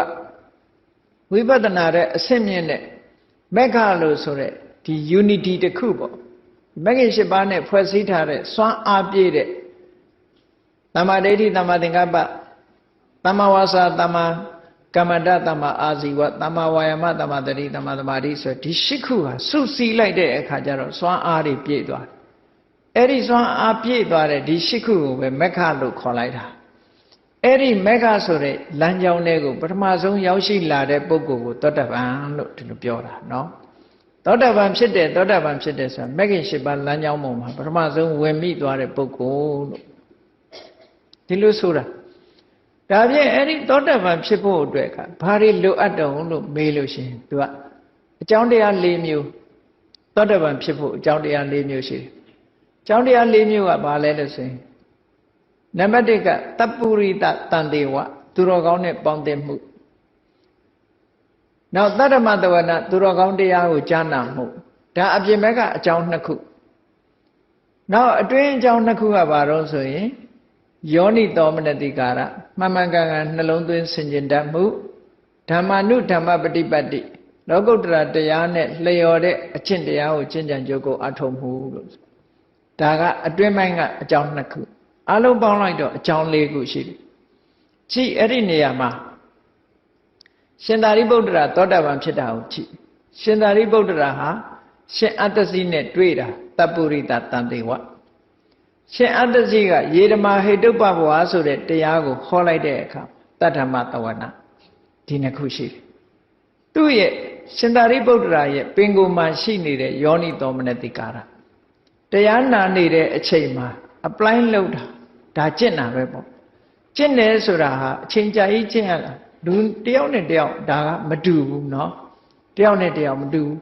ဝိပဿနာတဲ့အဆင့်မြင့်တဲ့မက္ခလို့ဆိုတဲ့ဒီ unity တစ်ခုပေါ့မဂ္ဂင်၈ပါးနဲ့ဖွဲ့စည်းထားတဲ့စွမ်းအားပြည့်တဲ့သမ္မာဒိဋ္ဌိသမ္မာသင်္ကပ္ပသမ္မာဝါစာသမ္မာကမ္မန္တသမ္မာအာဇီဝသမ္မာဝါယာမသမ္မာတတိသမ္မာသမာဓိဆိုဒီ၈ခုဟာစုစည်းလိုက်တဲ့အခါကျတော့စွမ်းအားတွေပြည့်သွားတယ်အဲ့ဒီစွမ်းအားပြည့်သွားတဲ့ဒီ၈ခုကိုပဲမက္ခလို့ခေါ်လိုက်တာအဲ့ဒီမက္ခဆိုတဲ့လမ်းကြောင်းတွေကိုပထမဆုံးရောက်ရှိလာတဲ့ပုဂ္ဂိုလ်ကိုသောတပန်လို့ဒီလိုပြောတာနော်သောတပန်ဖြစ်တယ်ဆိုတာမဂ္ဂင်၈ပါးလမ်းကြောင်းပေါ်မှာပထမဆုံးဝင်မိသွားတဲ့ပုဂ္ဂိုလ်လို့ဒီလိုဆိုတာဒါဖြင့်အဲ့ဒီသောတပန်ဖြစ်ဖို့အတွက်ကဘာတွေလိုအပ်တုံလို့မေးလို့ရှိရင်သူကအကြောင်းတရား၄မျိုးသောတပန်ဖြစ်ဖို့အကြောင်းတရား၄မျိုးရှိတယ်အကြောင်းတရား၄မျိုးကဘာလဲလို့ဆိုရင်နံပါတ်၁ကတပ္ပုရိတတန်တေဝသူတော်ကောင်းနဲ့ပေါင်းသင်းမှုနောက်တတ္တမတဝနာသူတော်ကောင်းတရားကိုကြားနာမှုဒါအပြင်ဘက်ကအကြောင်း၂ခုနောက်အတွင်းအကြောင်း၂ခုကဘာတော့ဆိုရင်ယောနိသောမနတိကာရမှန်မှန်ကန်ကန်နှလုံးသွင်းဆင်ခြင်တတ်မှုဓမ္မနုဓမ္မပฏิပတ်တိလောကုတ္တရာတရားနဲ့လျော်တဲ့အကျင့်တရားကိုကျင့်ကြံကြိုးကိုအထောက်မှုလို့ဒါကအတွင်းပိုင်းကအကြောင်း၂ခုအလုံးပေါင်းလိုက်တော့အကြောင်း၄ခုရှိတယ်ကြည့်အဲ့ဒီနေရာမှာရှင်သာရိပုတ္တရာသောတာပန်ဖြစ်တာကိုကြည့်ရှင်သာရိပုတ္တရာဟာရှင်အတ္တစီနဲ့တွေ့တာတပ္ပုရိတတန်တေဝရှင်အတ္တစီကယေဓမာဟေတုပ္ပဘဝဆိုတဲ့တရားကိုဟောလိုက်တဲ့အခါတတ္ထမတဝနာဒီနှစ်ခုရှိတယ်သူ့ရဲ့ရှင်သာရိပုတ္တရာရဲ့ပင်ကိုယ်မှာရှိနေတဲ့ယောနိသောမနတိကာရတရားနာနေတဲ့အချိန်မှာ apply လုပ်တာဒါကျင့်တာပဲပေါ့ကျင့်တယ်ဆိုတာဟာအချိန်ကြာကြီးကျင့်ရတာလူတယောက်နဲ့တယောက်ဒါကမတူဘူးเนาะတယောက်နဲ့တယောက်မတူဘူး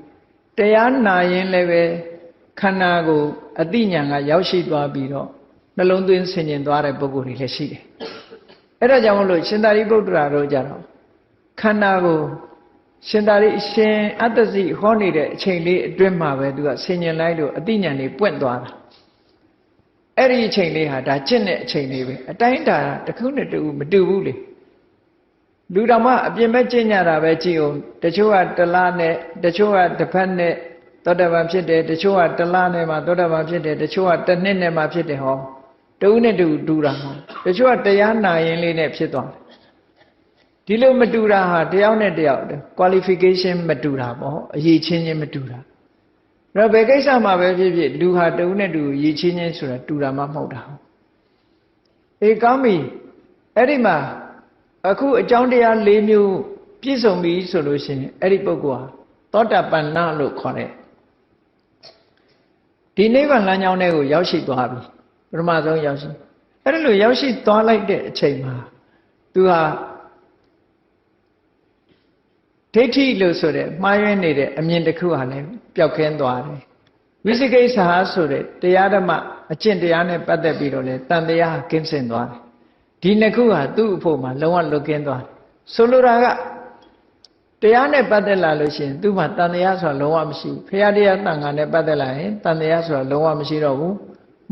တရားနာရင်လည်းပဲခန္ဓာကိုအသိဉာဏ်ကရောက်ရှိသွားပြီးတော့နှလုံးသွင်းဆင်ခြင်သွားတဲ့ပုဂ္ဂိုလ်တွေလည်းရှိတယ်အဲ့ဒါကြောင့်မလို့ရှင်သာရိပုတ္တရာတို့ကြတော့ခန္ဓာကိုရှင်အတ္တစီဟောနေတဲ့အချိန်လေးအတွင်းမှာပဲသူကဆင်ញင်လိုက်လို့အသိဉာဏ်တွေပွင့်သွားတာအဲ့ဒီအချိန်လေးဟာဒါကျင့်တဲ့အချိန်လေးပဲအတိုင်းတာတစ်ခုနဲ့တစ်ခုမတူဘူးလေလူတော်မှအပြင်ဘက်ကျင့်ကြတာပဲကြည့်အောင်တချို့ကတစ်လနဲ့တချို့ကတစ်ဖက်နဲ့သောတာပန်ဖြစ်တယ်တချို့ကတစ်လနဲ့မှသောတာပန်ဖြစ်တယ်တချို့ကတစ်နှစ်နဲ့မှဖြစ်တယ်ဟောတဦးနဲ့တူတာဟောတချို့ကတရားနာရင်လေးနဲ့ဖြစ်သွားတယ်ဒီလိုမတူတာဟာတယောက်နဲ့တယောက် qualification မတူတာပေါ့အရေးချင်းချင်းမတူတာအဲ့တော့ဘယ်ကိစ္စမှာပဲဖြစ်ဖြစ်လူဟာတဦးနဲ့တူရည်ချင်းချင်းဆိုတာတူတာမှမဟုတ်တာအေးကောင်းပြီအဲ့ဒီမှာအခုအကြောင်းတရား၄မျိုးပြည့်စုံပြီဆိုလို့ရှိရင်အဲ့ဒီပုဂ္ဂိုလ်ဟာသောတာပန်နလို့ခေါ်တဲ့ဒီနိဗ္ဗာန်လမ်းကြောင်းထဲကိုရောက်ရှိသွားပြီပထမဆုံးရောက်ရှိအဲ့ဒီလိုရောက်ရှိသွားလိုက်တဲ့အချိန်မှာသူဟာဒိဋ္ဌိလို့ဆိုတဲ့မှားယွင်းနေတဲ့အမြင်တစ်ခုဟာလည်းပျောက်ကင်းသွားတယ်ဝိသိကိစ္စဟာဆိုတဲ့တရားဓမ္မအကျင့်တရားနဲ့ပတ်သက်ပြီးတော့လေတန်တရားကင်းစင်သွားတယ်ဒီနှစ်ခုဟာသူ့အဖို့မှာလုံးဝလွတ်ကင်းသွားတယ်ဆိုလိုတာကတရားနဲ့ပတ်သက်လာလို့ရှိရင်သူ့မှာတန်တရားဆိုတာလုံးဝမရှိဘူးဖရာတရားတန်ခါနဲ့ပတ်သက်လာရင်တန်တရားဆိုတာလုံးဝမရှိတော့ဘူး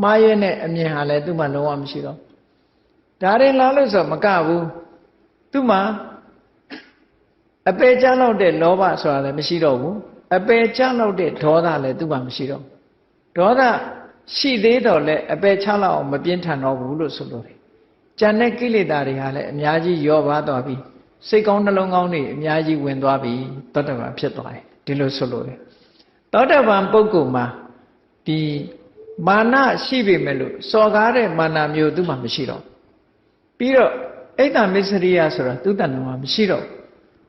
မှားယွင်းတဲ့အမြင်ဟာလည်းသူ့မှာလုံးဝမရှိတော့ဒါရင်လာလို့ဆိုမကဘူးသူ့မှာအပေချလောက်တဲ့လောဘဆိုတာလည်းမရှိတော့ဘူးအပေချလောက်တဲ့ဒေါသလည်းသူ့မှာမရှိတော့ဒေါသရှိသေးတော့လည်းအပေချလောက်အောင်မပြင်းထန်တော့ဘူးလို့ဆိုလို့တယ်ကြံတဲ့ကိလေသာတွေဟာလည်းအများကြီးလျော့ပါသွားပြီစိတ်ကောင်းနှလုံးကောင်းတွေအများကြီးဝင်သွားပြီသောတာပန်ဖြစ်သွားတယ်ဒီလိုဆိုလို့တယ်သောတာပန်ပုဂ္ဂိုလ်မှာဒီမာနရှိပေမဲ့လို့စော်ကားတဲ့မာနမျိုးသူ့မှာမရှိတော့ပြီးတော့အိဋ္ဌမစ္စရိယဆိုတာသူ့တဏ္ဍာမှာမရှိတော့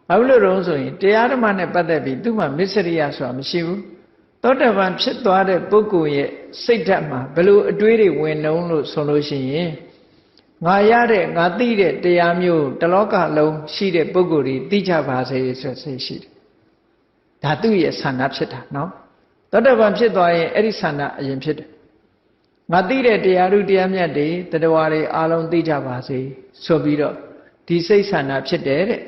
ဘာလို့လဲဆိုရင်တရားဓမ္မနဲ့ပတ်သက်ပြီးသူ့မှာမစ္စရိယဆိုတာမရှိဘူးသောတာပန်ဖြစ်သွားတဲ့ပုဂ္ဂိုလ်ရဲ့စိတ်ဓာတ်မှာဘလို့အတွေးတွေဝင်နှုံးလို့ဆိုလို့ရှိရင်ငါရတဲ့ငါသိတဲ့တရားမျိုးတလောကလုံးရှိတဲ့ပုဂ္ဂိုလ်တွေသိကြပါစေဆိုစိတ်ရှိတယ်ဒါသူ့ရဲ့ဆန္ဒဖြစ်တာနော်သောတာပန်ဖြစ်သွားရင်အဲ့ဒီဆန္ဒအရင်ဖြစ်တယ်ငါသိတဲ့တရားဓုတရားမြတ်တွေတရားဝါတွေအားလုံးသိကြပါစေဆိုပြီးတော့ ဒီစိတ်ဆန္ဒဖြစ်တယ်တဲ့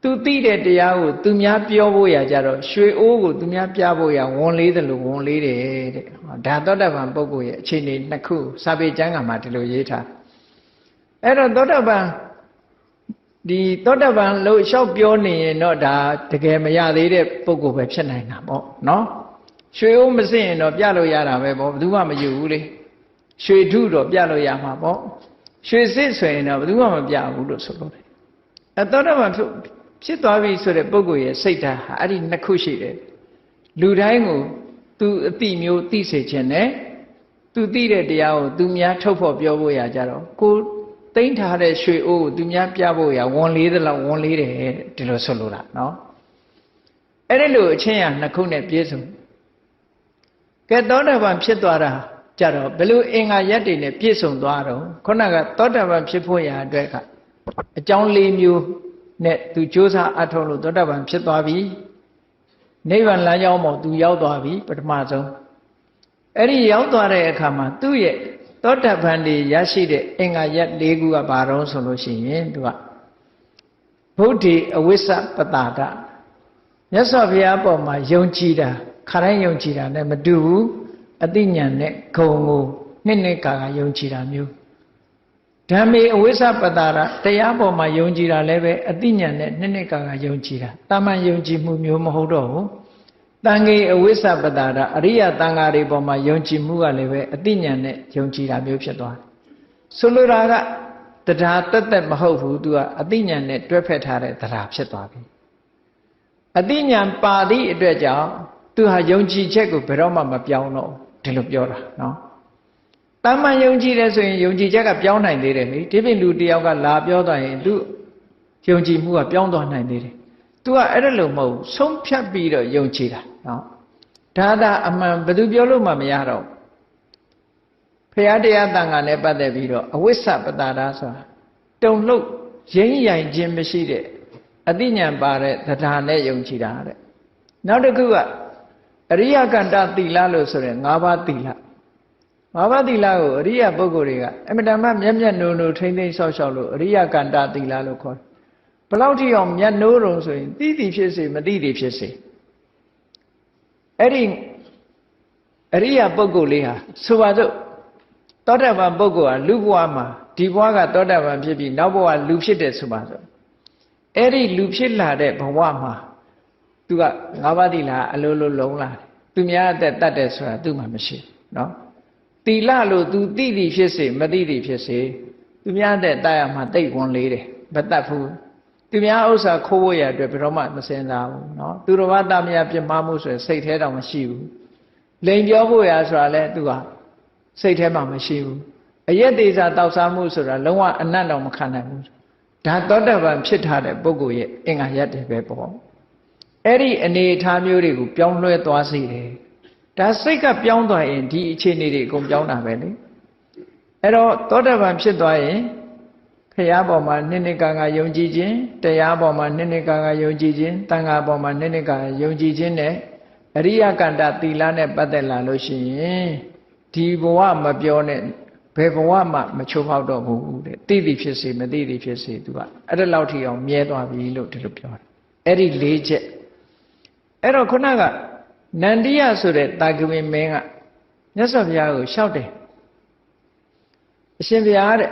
သူသိတဲ့တရားကိုသူများပြောဖို့ရကြတော့ရွှေအိုးကိုသူများပြဖို့ရဝန်လေးတယ်လို့ဝန်လေးတယ်တဲ့ဒါသောတာပန်ပုဂ္ဂိုလ်ရဲ့အခြေအနေနှစ်ခုစာပေကျမ်းဂန်မှာဒီလိုရေးထားအဲ့တော့သောတာပန်ဒီသောတာပန်လို့လျှောက်ပြောနေရင်တော့ဒါတကယ်မရသေးတဲ့ပုဂ္ဂိုလ်ပဲဖြစ်နိုင်တာပေါ့နော်ရွှေအိုးမစစ်ရင်တော့ပြလို့ရတာပဲပေါ့ဘယ်သူမှမယူဘူးလေရွှေထုတော့ပြလို့ရမှာပေါ့ရွှေစစ်ဆိုရင်တော့ဘယ်သူမှမပြဘူးလို့ဆိုလို့တယ်အဲသောတာပန်ဖြစ်သွားပြီဆိုတဲ့ပုဂ္ဂိုလ်ရဲ့စိတ်ဓာတ်ဟာအဲ့ဒီနှစ်ခုရှိတယ်လူတိုင်းကိုသူအတိမျိုးသိစေခြင်းနဲ့သူသိတဲ့တရားကိုသူများထုတ်ဖို့ပြောဖို့ရကြတော့ကိုသိမ့်ထားတဲ့ရွှေအိုးကိုသူများပြဖို့ရဝန်လေးသလောက်ဝန်လေးတယ်ဒီလိုဆိုလိုတာနော်အဲ့ဒီလိုအချင်းရနှစ်ခုနဲ့ပြည့်စုံကဲသောတာပန်ဖြစ်သွားတာကြတော့ဘယ်လိုအင်္ဂါရက်တွေနဲ့ပြည့်စုံသွားတော့ခုနကသောတာပန်ဖြစ်ဖို့ရာအတွက်ကအကြောင်း၄မျိုးနဲ့သူစ조사အထောက်လို့သောတာပန်ဖြစ်သွားပြီနိဗ္ဗာန်လမ်းကြောင်းပေါ်သူရောက်သွားပြီပထမဆုံးအဲ့ဒီရောက်သွားတဲ့အခါမှာသူ့ရဲ့သောတာပန်တွေရရှိတဲ့အင်္ဂါရက်၄ခုကဘာတော့ဆိုလို့ရှိရင်သူကဗုဒ္ဓေအဝိစ္စပတာဒမြတ်စွာဘုရားပေါ်မှာယုံကြည်တာခါတိုင်းယုံကြည်တာနဲ့မတူဘူးအသိဉာဏ်နဲ့ဂုံကိုနှစ်ကာယုံကြည်တာမျိုးဓမ္မေအဝိစ္စပတာရတရားပေါ်မှာယုံကြည်တာလည်းပဲအသိဉာဏ်နဲ့နှစ်ကာယုံကြည်တာတာမန်ယုံကြည်မှုမျိုးမဟုတ်တော့ဘူးတန်ခေအဝိစ္စပတာရအရိယတန်ဃာတွေပေါ်မှာယုံကြည်မှုကလည်းပဲအသိဉာဏ်နဲ့ယုံကြည်တာမျိုးဖြစ်သွားတယ်ဆိုလိုတာကတရားတက်မဟုတ်ဘူးသူကအသိဉာဏ်နဲ့တွဲဖက်ထားတဲ့တရားဖြစ်သွားပြီအသိဉာဏ်ပါသည့်အတွက်ကြောင့်သူဟာယုံကြည်ချက်ကိုဘယ်တော့မှမပြောင်းတော့ဒီလိုပြောတာနော်တာမန်ယုံကြည်တယ်ဆိုရင်ယုံကြည်ချက်ကပြောင်းနိုင်သေးတယ်လေဒီပြင်လူတယောက်ကလာပြောသွားရင်သူယုံကြည်မှုကပြောင်းသွားနိုင်သေးတယ်သူကအဲ့ဒါလို့မဟုတ်ဆုံးဖြတ်ပြီးတော့ယုံကြည်တာနော်ဒါအမှန်ဘယ်သူပြောလို့မှမရတော့ဖရာတရားတန်ခါနဲ့ပတ်သက်ပြီးတော့အဝိစ္စပတာဒါဆိုတာတုံလှုပ်ရင်းရိုင်ခြင်းမရှိတဲ့အသိဉာဏ်ပါတဲ့တရားနဲ့ယုံကြည်တာတဲ့နောက်တစ်ခုကအရိယကန္တသီလလို့ဆိုရင်၅ပါးသီလ၅ပါးသီလကိုအရိယပုဂ္ဂိုလ်တွေကအမတန်မှမျက်မျက်နှိုးနှိုးထိမ့်သိမ့်ဆော့ဆော့လို့အရိယကန္တသီလလို့ခေါ်တယ်ဘယ်လောက်ထိအောင်မျက်နှိုးတုံဆိုရင်သိသည်ဖြစ်စေမသိသည်ဖြစ်စေအဲ့ဒီအရိယပုဂ္ဂိုလ်လေးဟာဆိုပါစို့သောတာပန်ပုဂ္ဂိုလ်ဟာလူဘဝမှာဒီဘဝကသောတာပန်ဖြစ်ပြီးနောက်ဘဝလူဖြစ်တယ်ဆိုပါစို့အဲ့ဒီလူဖြစ်လာတဲ့ဘဝမှာသူက၅ပါးသီလအလိုလိုလုံးလာတယ်သူများအသက်တတ်တယ်ဆိုတာသူမှမရှိဘူးနော်သီလလို့သူသိသည်ဖြစ်စေမသိသည်ဖြစ်စေသူများအသက်တတ်ရမှာတိတ်ဝန်လေးတယ်မတတ်ဘူးသူများဥစ္စာခိုးဖို့ရအတွက်ဘယ်တော့မှမစင်စားဘူးနော်သူတော်ဘာသားများပြစ်မှားမှုဆိုရင်စိတ်ထဲတော့မရှိဘူးလိန်ပြောဖို့ရဆိုတာလဲသူကစိတ်ထဲမှာမရှိဘူးအယက်သေးစားတောက်စားမှုဆိုတာလုံးဝအနတ်တော့မခံနိုင်ဘူးဒါသောတာပန်ဖြစ်ထားတဲ့ပုဂ္ဂိုလ်ရဲ့အင်္ဂါရက်တွေပဲပေါ့အဲ့ဒီအနေအထားမျိုးတွေကိုပြောင်းလဲသွားစေတယ်ဒါစိတ်ကပြောင်းသွားရင်ဒီအခြေအနေတွေအကုန်ပြောင်းတာပဲလေအဲ့တော့သောတာပန်ဖြစ်သွားရင်ခရယာပေါ်မှာနှစ်ကာယုံကြည်ခြင်းတရားပေါ်မှာနှစ်ကာယုံကြည်ခြင်းတန်ခါပေါ်မှာနှစ်ကာယုံကြည်ခြင်းနဲ့အရိယကန္တသီလနဲ့ပတ်သက်လာလို့ရှိရင်ဒီဘဝမပြောနဲ့ဘယ်ဘဝမှမချိုးဖောက်တော့ဘူးတဲ့သိသည်ဖြစ်စေမသိသည်ဖြစ်စေသူကအဲ့ဒါလောက်ထိအောင်မြဲသွားပြီလို့ဒီလိုပြောတယ်အဲ့ဒီ၄ချက်အဲ့တော့ခုနကနန္ဒီယဆိုတဲ့တာဂဝေမင်းကမြတ်စွာဘုရားကိုလျှောက်တယ်အရှင်ဘုရားတဲ့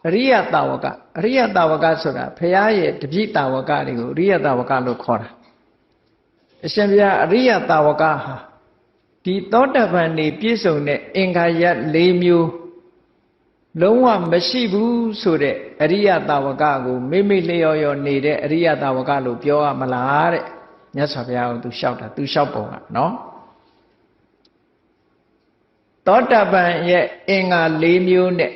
အရိယတာဝကအရိယတာဝကဆိုတာဘုရားရဲ့တပည့်တာဝကတွေကိုအရိယတာဝကလို့ခေါ်တာအရှင်ဘုရားအရိယတာဝကဟာဒီသောတာပန်နေပြည့်စုံတဲ့အင်္ဂါရပ်၄မျိုးလုံးဝမရှိဘူးဆိုတဲ့အရိယတာဝကကိုမိမိလျော်လျော်နေတဲ့အရိယတာဝကလို့ပြောရမလားတဲ့မြတ်စွာဘုရားကသူလျှောက်တာသူလျှောက်ပုံကနော်သောတာပန်ရဲ့အင်္ဂါ၄မျိုးနဲ့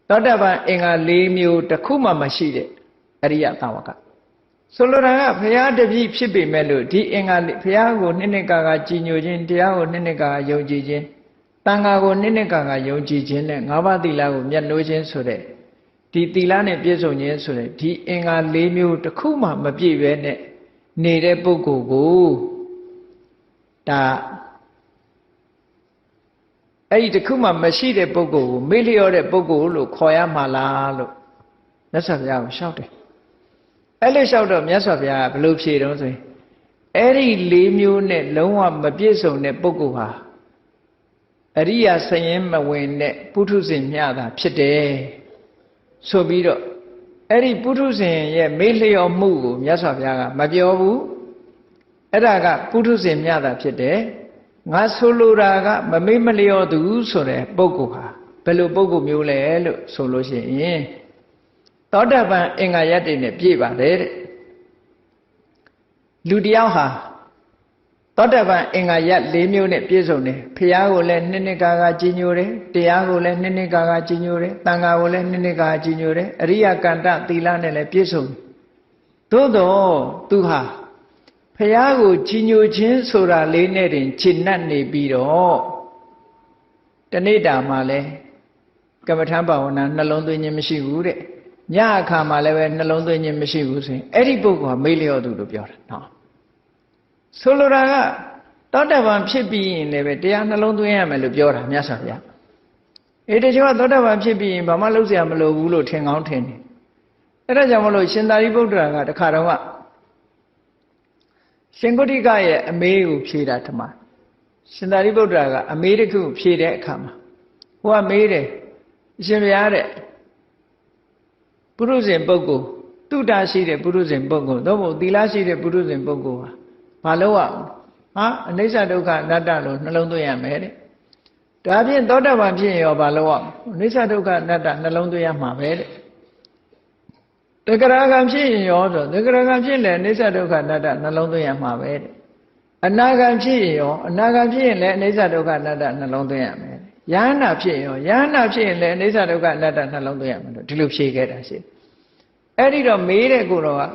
သောတာပန်အင်္ဂါ၄မျိုးတစ်ခုမှမရှိတဲ့အရိယတာဝကဆိုလိုတာကဘုရားတပည့်ဖြစ်ပေမဲ့လို့ဒီအင်္ဂါဘုရားကိုနှစ်ကာကြည်ညိုခြင်းတရားကိုနှစ်ကာယုံကြည်ခြင်းတန်ခါကိုနှစ်ကာယုံကြည်ခြင်းနဲ့၅ပါးသီလကိုမျက်နှိုးခြင်းဆိုတဲ့ဒီသီလနဲ့ပြည့်စုံခြင်းဆိုတဲ့ဒီအင်္ဂါ၄မျိုးတစ်ခုမှမပြည့်ပဲနဲ့နေတဲ့ပုဂ္ဂိုလ်ကိုဒါ အဲ့ဒီတခုမှမရှိတဲ့ပုဂ္ဂိုလ်ကိုမေ့လျော့တဲ့ပုဂ္ဂိုလ်လို့ခေါ်ရမှာလားလို့မြတ်စွာဘုရားကိုလျှောက်တယ်အဲ့လိုလျှောက်တော့မြတ်စွာဘုရားကဘယ်လိုဖြေတော့ဆိုရင်အဲ့ဒီ၄မျိုးနဲ့လုံးဝမပြည့်စုံတဲ့ပုဂ္ဂိုလ်ဟာအရိယာစရင်မဝင်တဲ့ပုထုဇဉ်မျှတာဖြစ်တယ်ဆိုပြီးတော့အဲ့ဒီပုထုဇဉ်ရဲ့မေ့လျော့မှုကိုမြတ်စွာဘုရားကမပြောဘူးအဲ့ဒါကပုထုဇဉ်မျှတာဖြစ်တယ်ငါဆိုလိုတာကမမေ့မလျော့သူဆိုတဲ့ပုဂ္ဂိုလ်ဟာဘယ်လိုပုဂ္ဂိုလ်မျိုးလဲလို့ဆိုလို့ရှိရင်သောတာပန်အင်္ဂါရပ်တွေနဲ့ပြည့်ပါတယ်တဲ့လူတယောက်ဟာသောတာပန်အင်္ဂါရပ်၄မျိုးနဲ့ပြည့်စုံတယ်ဖျားကိုလည်းနှစ်နှစ်ကာကာကြီးညိုတယ်တရားကိုလည်းနှစ်နှစ်ကာကာကြီးညိုတယ်တန်ခါကိုလည်းနှစ်နှစ်ကာကာကြီးညိုတယ်အရိယကန္တသီလနဲ့လည်းပြည့်စုံတယ်သို့တော့သူဟာဖျားကိုကြီးညိုခြင်းဆိုတာလေးနဲ့တင်ခြေနှက်နေပြီးတော့တနေ့တာမှလည်းကမ္မထဘာဝနာနှလုံးသွင်းခြင်းမရှိဘူးတဲ့ညအခါမှလည်းပဲနှလုံးသွင်းခြင်းမရှိဘူးဆိုရင်အဲ့ဒီပုဂ္ဂိုလ်ကမေ့လျော့သူလို့ပြောတာနော်ဆိုလိုတာကသောတာပန်ဖြစ်ပြီးရင်လည်းပဲတရားနှလုံးသွင်းရမယ်လို့ပြောတာမြတ်စွာဘုရားတချို့ကသောတာပန်ဖြစ်ပြီးရင်ဘာမှလုပ်စရာမလိုဘူးလို့ထင်ကောင်းထင်တယ်အဲ့ဒါကြောင့်မလို့ရှင်သာရိပုတ္တရာကတခါတော့ကရှင်ကုဋ္ဌိကရဲ့အမေးကိုဖြေတာထမရှင်သာရိပုတ္တရာကအမေးတစ်ခုဖြေတဲ့အခါမှာဟိုကမေးတယ်အရှင်ဘုရားတဲ့ပုရုဇဉ်ပုဂ္ဂိုလ်တုတ္တရှိတဲ့ပုရုဇဉ်ပုဂ္ဂိုလ်သို့မဟုတ်သီလရှိတဲ့ပုရုဇဉ်ပုဂ္ဂိုလ်ဟာဘာလို့ဟာအနိစ္စဒုက္ခအနတ္တလို့နှလုံးသွင်းရမယ်တဲ့ဒါဖြင့်သောတာပန်ဖြစ်ရင်ရောဘာလို့အနိစ္စဒုက္ခအနတ္တနှလုံးသွင်းရမှာပဲတဲ့သက္ကရာကံဖြစ်ရင်ရောဆိုသက္ကရာကံဖြစ်လည်းအနိစ္စဒုက္ခအနတ္တနှလုံးသွင်းရမှာပဲတဲ့အနာဂံဖြစ်ရင်ရောအနာဂံဖြစ်ရင်လည်းအနိစ္စဒုက္ခအနတ္တနှလုံးသွင်းရမယ်ယဟနာဖြစ်ရင်ရောယဟနာဖြစ်ရင်လည်းအနိစ္စဒုက္ခအနတ္တနှလုံးသွင်းရမယ်လို့ဒီလိုဖြေခဲ့တာရှိတယ်အဲ့ဒီတော့မေးတဲ့ကိုတော့အ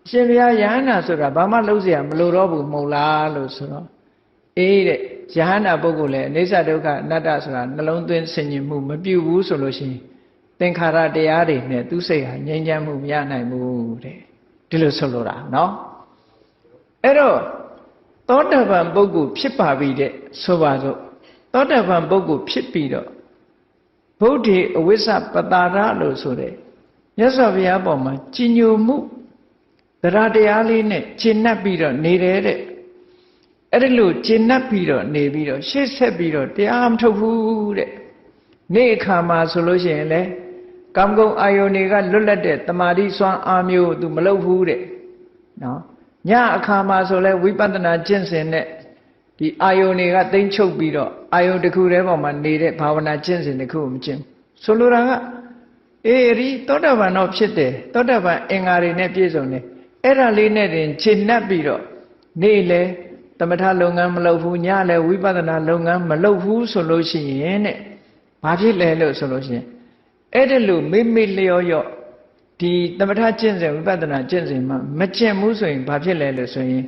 ရှင်ဘုရားယဟနာဆိုတာဘာမှလုပ်เสียမလိုတော့ဘူးမဟုတ်လားလို့ဆိုတော့အေးတဲ့ယဟနာပုဂ္ဂိုလ်လည်းအနိစ္စဒုက္ခအနတ္တဆိုတာနှလုံးသွင်းဆင်ញင်မှုမပြုဘူးဆိုလို့ရှိရင်သင်္ခါရတရားတွေနဲ့သူစိတ်ဟာငြိမ်းချမ်းမှုမရနိုင်ဘူးတဲ့ဒီလိုဆိုလိုတာเนาะအဲ့တော့သောတာပန်ပုဂ္ဂိုလ်ဖြစ်ပါပြီတဲ့ဆိုပါစို့သောတာပန်ပုဂ္ဂိုလ်ဖြစ်ပြီးတော့ဗုဒ္ဓေအဝိဇ္ဇပတာရလို့ဆိုတဲ့မြတ်စွာဘုရားပေါ်မှာကြည်ညိုမှုတရားတရားလေးနဲ့ကျင့်납ပြီးတော့နေတယ်တဲ့အဲ့ဒီလိုကျင့်납ပြီးတော့နေပြီးတော့ရှေ့ဆက်ပြီးတော့တရားမထုတ်ဘူးတဲ့နေ့အခါမှာဆိုလို့ရှိရင်လေကာမဂုဏ်အာယုန်တွေကလွတ်လပ်တဲ့တမာတိစွမ်းအားမျိုးသူမလုပ်ဘူးတဲ့နော်ညအခါမှာဆိုလဲဝိပဿနာကျင့်စဉ်နဲ့ဒီအာယုန်တွေကသိမ့်ချုပ်ပြီးတော့အာယုန်တစ်ခုတည်းပေါ်မှာနေတဲ့ဘာဝနာကျင့်စဉ်တစ်ခုကိုမကျင့်ဆိုလိုတာကရီသောတာပန်တော့ဖြစ်တယ်သောတာပန်အင်္ဂါတွေနဲ့ပြည့်စုံတယ်အဲ့ဒါလေးနဲ့တင်ခြေနှက်ပြီးတော့နေ့လေသမထလုပ်ငန်းမလုပ်ဘူးညလည်းဝိပဿနာလုပ်ငန်းမလုပ်ဘူးဆိုလို့ရှိရင်တဲ့ဘာဖြစ်လဲလို့ဆိုလို့ရှိရင်အဲ့ဒါလို့မိမိလျော့ရော့ဒီသမထကျင့်စဉ်ဝိပဿနာကျင့်စဉ်မှာမကျင့်ဘူးဆိုရင်ဘာဖြစ်လဲလို့ဆိုရင်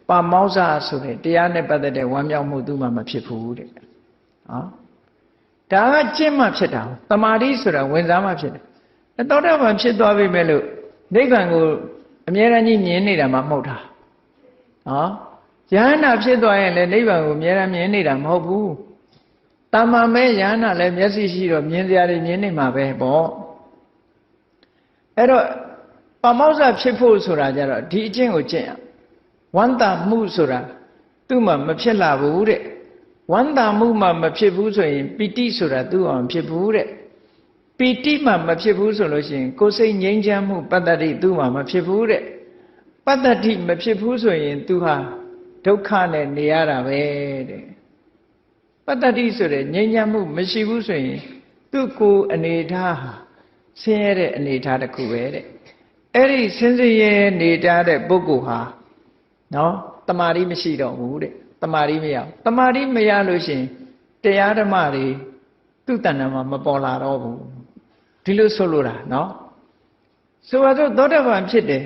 ပါမောဇ္ဇဆိုတဲ့တရားနဲ့ပတ်သက်တဲ့ဝမ်းမြောက်မှုသူမှမဖြစ်ဘူးတဲ့ဟောဒါကကျင့်မှဖြစ်တာတမာတိဆိုတာဝင်စားမှဖြစ်တယ်သောတာပန်ဖြစ်သွားပြီမဲ့လို့နိဗ္ဗာန်ကိုအမြဲတမ်းကြီးမြင်နေတာမှမဟုတ်တာဟောယဟနာဖြစ်သွားရင်လည်းနိဗ္ဗာန်ကိုအမြဲတမ်းမြင်နေတာမဟုတ်ဘူးတာမန်ပဲယဟနာလည်းမျက်စိရှိတော့မြင်စရာတွေမြင်နေမှာပဲပေါ့အဲ့တော့ပါမောဇ္ဇဖြစ်ဖို့ဆိုတာကြတော့ဒီအကျင့်ကိုကျင့်ရဝန္တာမှုဆိုတာသူ့မှာမဖြစ်လာဘူးတဲ့ဝန္တာမှုမှမဖြစ်ဘူးဆိုရင်ပီတိဆိုတာသူ့အောင်ဖြစ်ဘူးတဲ့ပီတိမှမဖြစ်ဘူးဆိုလို့ရှိရင်ကိုယ်စိတ်ငြိမ်းချမ်းမှုပတ္တတိသူ့မှာမဖြစ်ဘူးတဲ့ပတ္တတိမဖြစ်ဘူးဆိုရင်သူဟာဒုက္ခနဲ့နေရတာပဲတဲ့ပတ္တတိဆိုတဲ့ငြိမ်းချမ်းမှုမရှိဘူးဆိုရင်သူ့ကိုယ်အနေထားဟာဆင်းရဲတဲ့အနေထားတစ်ခုပဲတဲ့အဲ့ဒီဆင်းရဲနေတတ်တဲ့ပုဂ္ဂိုလ်ဟာနော်တမာတိမရှိတော့ဘူးတဲ့တမာတိမရတမာတိမရလို့ရှိရင်တရားဓမ္မတွေသူ့တဏ္ဍာမှာမပေါ်လာတော့ဘူးဒီလိုဆိုလိုတာနော်ဆိုပါစို့သောတာပန်ဖြစ်တယ်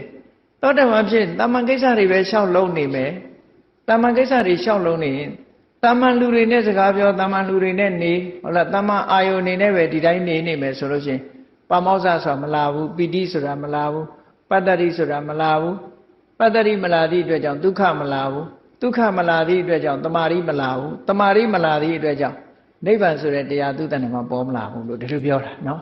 သောတာပန်ဖြစ်တာမန်ကိစ္စတွေပဲရှောက်လုံးနေမယ်တာမန်ကိစ္စတွေရှောက်လုံးနေရင်တာမန်လူတွေနဲ့စကားပြောတာမန်လူတွေနဲ့နေဟုတ်လားတာမန်အာယုန်နေနဲ့ပဲဒီတိုင်းနေမယ်ဆိုလို့ရှိရင်ပါမောဇ္ဇဆိုတာမလာဘူးပီတိဆိုတာမလာဘူးပတ္တတိဆိုတာမလာဘူးပတ္တတိမလာသည့်အတွက်ကြောင့်ဒုက္ခမလာဘူးဒုက္ခမလာသည့်အတွက်ကြောင့်တမာရိမလာဘူးတမာရိမလာသည့်အတွက်ကြောင့် နိဗ္ဗာန်ဆိုတဲ့တရားသူ့တဏ္ဍာမှာပေါ်မလာဘူးလို့ဒီလိုပြောတာနော်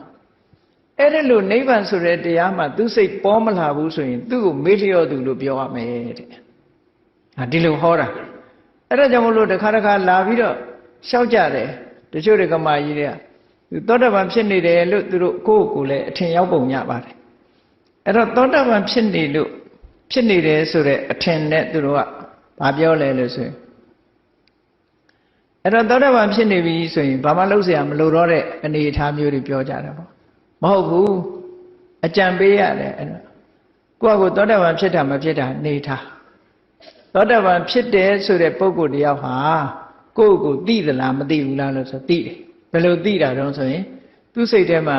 အဲ့ဒါလို့နိဗ္ဗာန်ဆိုတဲ့တရားမှာသူစိတ်ပေါ်မလာဘူးဆိုရင်သူ့ကိုမေ့လျော့သူလို့ပြောရမယ်တဲ့ဒီလိုဟောတာအဲ့ဒါကြောင့်မလို့တစ်ခါလာပြီးတော့ရှောက်ကြတယ်တချို့တွေကမာကြီးတွေကသောတပန်ဖြစ်နေတယ်လို့သူတို့ကိုယ့်ကိုယ်လည်းအထင်ရောက်ပုံရပါတယ်အဲ့တော့သောတပန်ဖြစ်နေလို့ဖြစ်နေတယ်ဆိုတဲ့အထင်နဲ့သူတို့ကဘာပြောလဲလို့ဆိုရင်အဲ့တော့သောတပန်ဖြစ်နေပြီဆိုရင်ဘာမှလုပ်เสียမလိုတော့တဲ့အနေအထားမျိုးတွေပြောကြတာပေါ့မဟုတ်ဘူးအကြံပေးရတယ်အဲ့တော့ကိုယ့်ကိုယ်သောတပန်ဖြစ်တာမဖြစ်တာနေထားသောတပန်ဖြစ်တယ်ဆိုတဲ့ပုဂ္ဂိုလ်တယောက်ဟာကိုယ့်ကိုသိသလားမသိဘူးလားလို့ဆိုသိတယ်ဘယ်လိုသိတာတော့ဆိုရင်သူ့စိတ်ထဲမှာ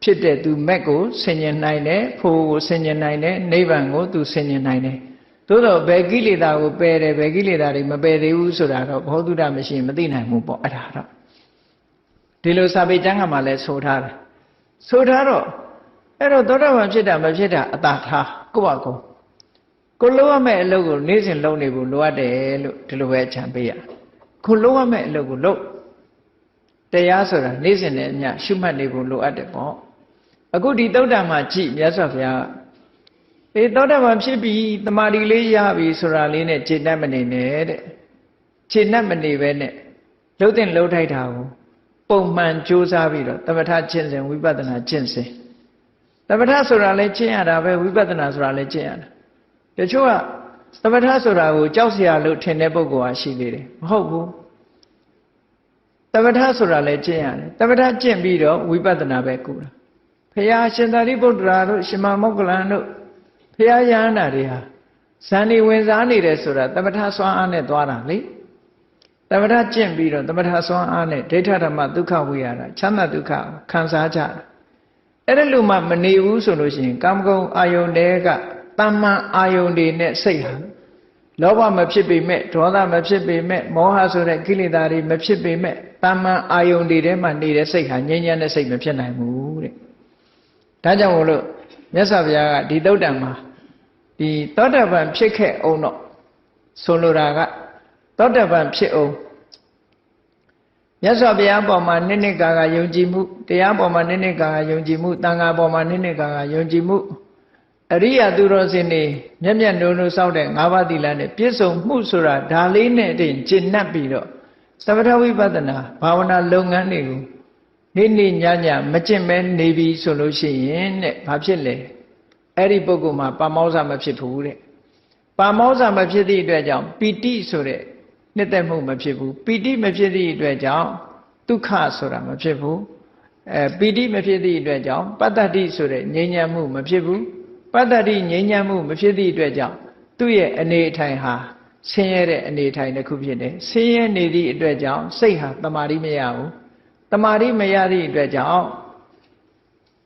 ဖြစ်တဲ့သူမက်ကိုဆင်ញင်နိုင်တယ်ဖို့ကိုဆင်ញင်နိုင်တယ်နိဗ္ဗာန်ကိုသူဆင်ញင်နိုင်တယ်သို့တော့ဘယ်ကိလေသာကိုပယ်တယ်ဘယ်ကိလေသာတွေမပယ်သေးဘူးဆိုတာတော့ဘောဓုတမရှိရင်မသိနိုင်ဘူးပေါ့အဲ့ဒါတော့ဒီလိုစာပေကျမ်းကမှလည်းဆိုထားတယ်ဆိုထားတော့အဲ့တော့သောတာပန်ဖြစ်တာမဖြစ်တာအတားထားကိုယ့်ဘာကိုလုံးဝမဲ့အလုပ်ကိုနေ့စဉ်လုပ်နေဖို့လိုအပ်တယ်လို့ဒီလိုပဲအချံပေးရကိုလုံးဝမဲ့အလုပ်ကိုလုပ်တရားဆိုတာနေ့စဉ်နဲ့အမျှရှုမှတ်နေဖို့လိုအပ်တယ်ပေါ့အခုဒီသုတ္တံမှာကြည့်မြတ်စွာဘုရားသောတာပန်ဖြစ်ပြီးတမာတိလေးရပြီဆိုတာလေးနဲ့ခြေနှက်မနေနဲ့တဲ့ခြေနှက်မနေပဲနဲ့လှုပ်တဲ့လှုပ်ထိုက်တာကိုပုံမှန်ကြိုးစားပြီးတော့သမထကျင့်စဉ်ဝိပဿနာကျင့်စဉ်သမထဆိုတာလည်းကျင့်ရတာပဲဝိပဿနာဆိုတာလည်းကျင့်ရတာတချို့ကသမထဆိုတာကိုကြောက်စရာလို့ထင်တဲ့ပုဂ္ဂိုလ်ဟာရှိသေးတယ်မဟုတ်ဘူးသမထဆိုတာလည်းကျင့်ရတယ်သမထကျင့်ပြီးတော့ဝိပဿနာပဲကုတာဘုရားရှင်သာရိပုတ္တရာတို့ရှင်မမောဂလန်တို့ဘုရားယဟန္တာတွေဟာဇန်နေဝင်စားနေတယ်ဆိုတာသမထစွမ်းအားနဲ့သွားတာလေသမထကျင့်ပြီးတော့သမထစွမ်းအားနဲ့ဒိဋ္ဌဓမ္မဒုက္ခဝိဟာရချမ်းသာဒုက္ခခံစားကြတာအဲ့ဒါလို့မှမနေဘူးဆိုလို့ရှိရင်ကာမဂုဏ်အာယုန်တွေကတမ္မာအာယုန်တွေနဲ့စိတ်ဟာလောဘမဖြစ်ပေမဲ့ဒေါသမဖြစ်ပေမဲ့မောဟဆိုတဲ့ကိလေသာတွေမဖြစ်ပေမဲ့တမ္မာအာယုန်တွေထဲမှာနေတဲ့စိတ်ဟာငြိမ်းချမ်းတဲ့စိတ်မဖြစ်နိုင်ဘူးတဲ့ဒါကြောင့်မို့လို့မြတ်စွာဘုရားကဒီသုတ္တံမှာဒီသောတပန်ဖြစ်ခဲ့အောင်တော့ဆိုလိုတာကသောတပန်ဖြစ်အောင်မြတ်စွာဘုရားပေါ်မှာနှစ်ကာယုံကြည်မှုတရားပေါ်မှာနှစ်ကာယုံကြည်မှုသံဃာပေါ်မှာနှစ်ကာယုံကြည်မှုအရိယာသူတော်စင်တွေမျက်မျက်နှုံနှုံစောင့်တဲ့၅ပါးသီလနဲ့ပြည့်စုံမှုဆိုတာဒါလေးနဲ့တည်းကျင့်납ပြီးတော့သမထဝိပဿနာဘာဝနာလုပ်ငန်းတွေကိုနေ့ညမကျင့်မဲနေပြီဆိုလို့ရှိရင်တဲ့ဘာဖြစ်လဲအဲ့ဒီပုဂ္ဂိုလ်မှာပါမောဇ္ဇမဖြစ်ဘူးတဲ့ပါမောဇ္ဇမဖြစ်သည့်အတွက်ကြောင့်ပီတိဆိုတဲ့နှစ်သက်မှုမဖြစ်ဘူးပီတိမဖြစ်သည့်အတွက်ကြောင့်ဒုက္ခဆိုတာမဖြစ်ဘူးပီတိမဖြစ်သည့်အတွက်ကြောင့်ပတ္တတိဆိုတဲ့ငြိမ်းချမ်းမှုမဖြစ်ဘူးပတ္တတိငြိမ်းချမ်းမှုမဖြစ်သည့်အတွက်ကြောင့်သူ့ရဲ့အနေအထိုင်ဟာဆင်းရဲတဲ့အနေအထိုင်တစ်ခုဖြစ်တယ်ဆင်းရဲနေသည့်အတွက်ကြောင့်စိတ်ဟာတမာတိမရဘူးတမာတိမရသည့်အတွက်ကြောင့်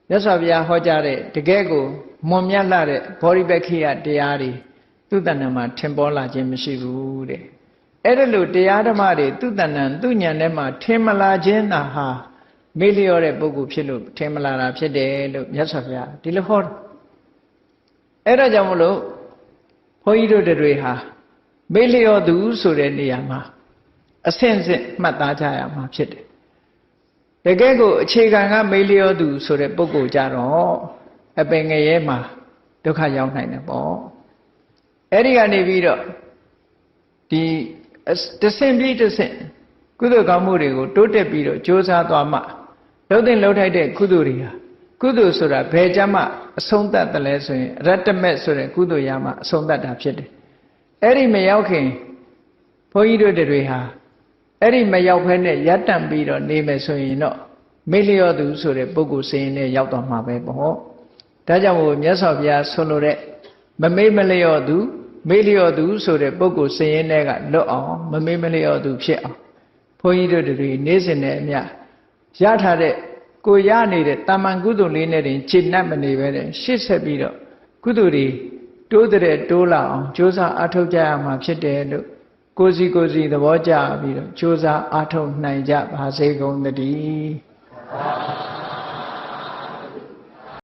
မြတ်စွာဘုရားဟောကြားတဲ့တကယ်ကိုမွန်မြတ်လာတဲ့ဘောဓိပက္ခိယတရားတွေသူ့တဏ္ဍာမှာထင်ပေါ်လာခြင်းမရှိဘူးတဲ့အဲ့ဒါလို့တရားဓမ္မတွေသူ့တဏ္ဍာသူ့ဉာဏ်ထဲမှာထင်မလာခြင်းသာဟာမေ့လျော့တဲ့ပုဂ္ဂိုလ်ဖြစ်လို့ထင်မလာတာဖြစ်တယ်လို့မြတ်စွာဘုရားဒီလိုဟောတယ်အဲ့ဒါကြောင့်မလို့ဘုန်းကြီးတို့တွေဟာမေ့လျော့သူဆိုတဲ့နေရာမှာအဆင့်ဆင့်မှတ်သားကြရမှာဖြစ်တယ်တကယ်ကိုအခြေခံကမေ့လျော့သူဆိုတဲ့ပုဂ္ဂိုလ်ကြတော့အပင်ငရဲမှာဒုက္ခရောက်နိုင်တယ်ပေါ့အဲ့ဒီကနေပြီးတော့ဒီတဆင့်ပြီးတဆင့်ကုသိုလ်ကောင်းမှုတွေကိုတိုးတက်ပြီးတော့ကြိုးစားသွားမှလှုပ်တဲ့လှုပ်ထိုက်တဲ့ကုသိုလ်တွေဟာကုသိုလ်ဆိုတာဘယ်ကြမှာအဆုံးသတ်တယ်လဲဆိုရင်အရတ္တမက်ဆိုတဲ့ကုသိုလ်ရမှာအဆုံးသတ်တာဖြစ်တယ်အဲ့ဒီမရောက်ခင်ဘုန်းကြီးတို့တွေဟာအဲ့ဒီမရောက်ဖဲနဲ့ရပ်တန့်ပြီးတော့နေမယ်ဆိုရင်တော့မေ့လျော့သူဆိုတဲ့ပုဂ္ဂိုလ်စင်းနဲ့ရောက်သွားမှာပဲပေါ့ဒါကြောင့်မို့မြတ်စွာဘုရားဆိုလိုတဲ့မမေ့မလျော့သူမေ့လျော့သူဆိုတဲ့ပုဂ္ဂိုလ်စင်းရဲကလွတ်အောင်မမေ့မလျော့သူဖြစ်အောင်ဘုန်းကြီးတို့တွေနေ့စဉ်နဲ့အမျှရထားတဲ့ကိုရနေတဲ့တာမန်ကုသိုလ်လေးနဲ့တင်ခြေနှက်မနေပဲနဲ့ရှေ့ဆက်ပြီးတော့ကုသိုလ်တွေတိုးတဲ့တိုးလာအောင်ကြိုးစားအားထုတ်ကြရမှာဖြစ်တယ်လို့ကိုယ်စီသဘောကျပြီးတော့ကြိုးစားအားထုတ်နိုင်ကြပါစေကုန်သတည်း